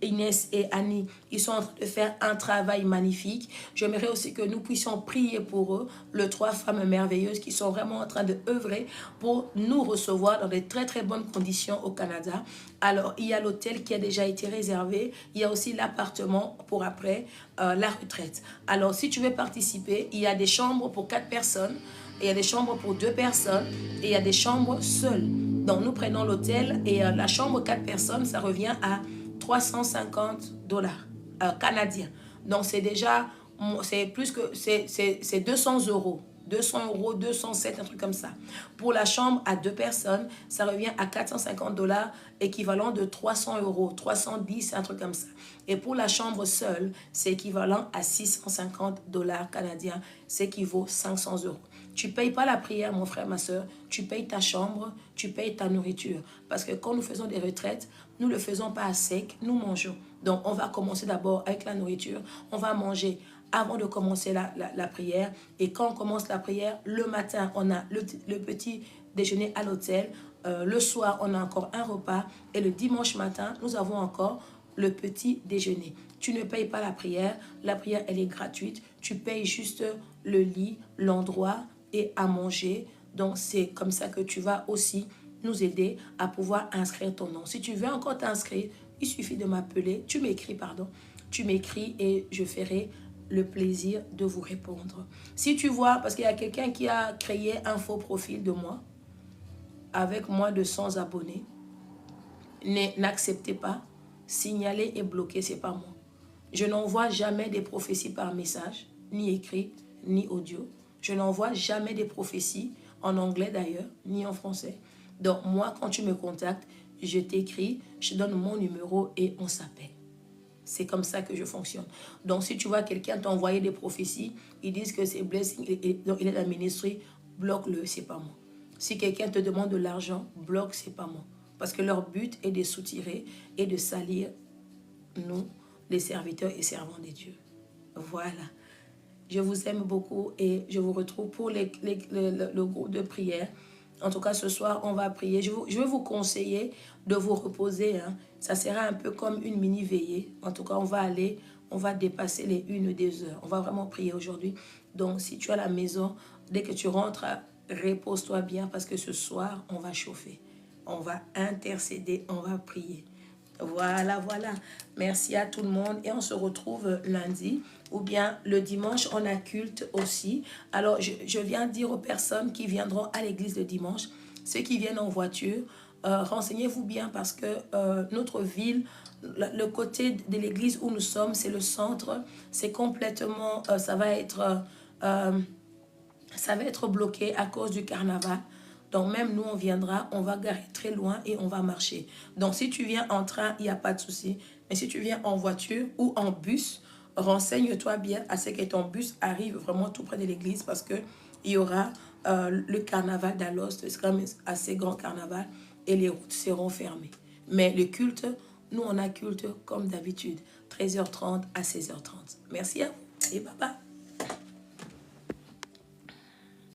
Inès et Annie, ils sont en train de faire un travail magnifique. J'aimerais aussi que nous puissions prier pour eux, les 3 femmes merveilleuses qui sont vraiment en train de œuvrer pour nous recevoir dans de très très bonnes conditions au Canada. Alors, il y a l'hôtel qui a déjà été réservé, il y a aussi l'appartement pour après la retraite. Alors, si tu veux participer, il y a des chambres pour 4 personnes, il y a des chambres pour 2 personnes et il y a des chambres seules. Donc, nous prenons l'hôtel et la chambre 4 personnes, ça revient à $350 canadiens. Donc, c'est déjà, c'est plus que, c'est 200 euros. 200 euros, 207, un truc comme ça. Pour la chambre à 2 personnes, ça revient à $450, équivalent de 300 euros, 310, un truc comme ça. Et pour la chambre seule, c'est équivalent à $650 canadiens, ce qui vaut 500 euros. Tu ne payes pas la prière, mon frère, ma soeur. Tu payes ta chambre, tu payes ta nourriture. Parce que quand nous faisons des retraites, nous ne le faisons pas à sec, nous mangeons. Donc, on va commencer d'abord avec la nourriture. On va manger avant de commencer la prière. Et quand on commence la prière, le matin, on a le petit déjeuner à l'hôtel. Le soir, on a encore un repas. Et le dimanche matin, nous avons encore le petit déjeuner. Tu ne payes pas la prière. La prière, elle est gratuite. Tu payes juste le lit, l'endroit et à manger. Donc, c'est comme ça que tu vas aussi nous aider à pouvoir inscrire ton nom. Si tu veux encore t'inscrire, il suffit de m'appeler. Tu m'écris, pardon. Tu m'écris et je ferai le plaisir de vous répondre. Si tu vois, parce qu'il y a quelqu'un qui a créé un faux profil de moi, avec moins de 100 abonnés, n'acceptez pas, signalez et bloquez, c'est pas moi. Je n'envoie jamais des prophéties par message, ni écrit, ni audio. Je n'envoie jamais des prophéties, en anglais d'ailleurs, ni en français. Donc moi, quand tu me contactes, je t'écris, je donne mon numéro et on s'appelle. C'est comme ça que je fonctionne. Donc si tu vois quelqu'un t'envoyer des prophéties, ils disent que c'est blessing, donc il est dans la ministry, bloque-le, c'est pas moi. Si quelqu'un te demande de l'argent, bloque, c'est pas moi. Parce que leur but est de soutirer et de salir nous, les serviteurs et servants de Dieu. Voilà. Je vous aime beaucoup et je vous retrouve pour le groupe de prière. En tout cas, ce soir, on va prier. Je vais vous conseiller de vous reposer. Hein. Ça sera un peu comme une mini-veillée. En tout cas, on va dépasser les 1-2 heures. On va vraiment prier aujourd'hui. Donc, si tu es à la maison, dès que tu rentres, repose-toi bien parce que ce soir, on va chauffer. On va intercéder, on va prier. Voilà, voilà. Merci à tout le monde et on se retrouve lundi ou bien le dimanche, on a culte aussi. Alors, je viens dire aux personnes qui viendront à l'église le dimanche, ceux qui viennent en voiture, renseignez-vous bien parce que notre ville, le côté de l'église où nous sommes, c'est le centre, c'est complètement, ça va être bloqué à cause du carnaval. Donc même nous, on viendra, on va garer très loin et on va marcher. Donc si tu viens en train, il n'y a pas de souci. Mais si tu viens en voiture ou en bus, renseigne-toi bien à ce que ton bus arrive vraiment tout près de l'église parce qu'il y aura le carnaval d'Alost. C'est quand même assez grand carnaval et les routes seront fermées. Mais le culte, nous on a culte comme d'habitude, 13h30 à 16h30. Merci à vous et bye bye.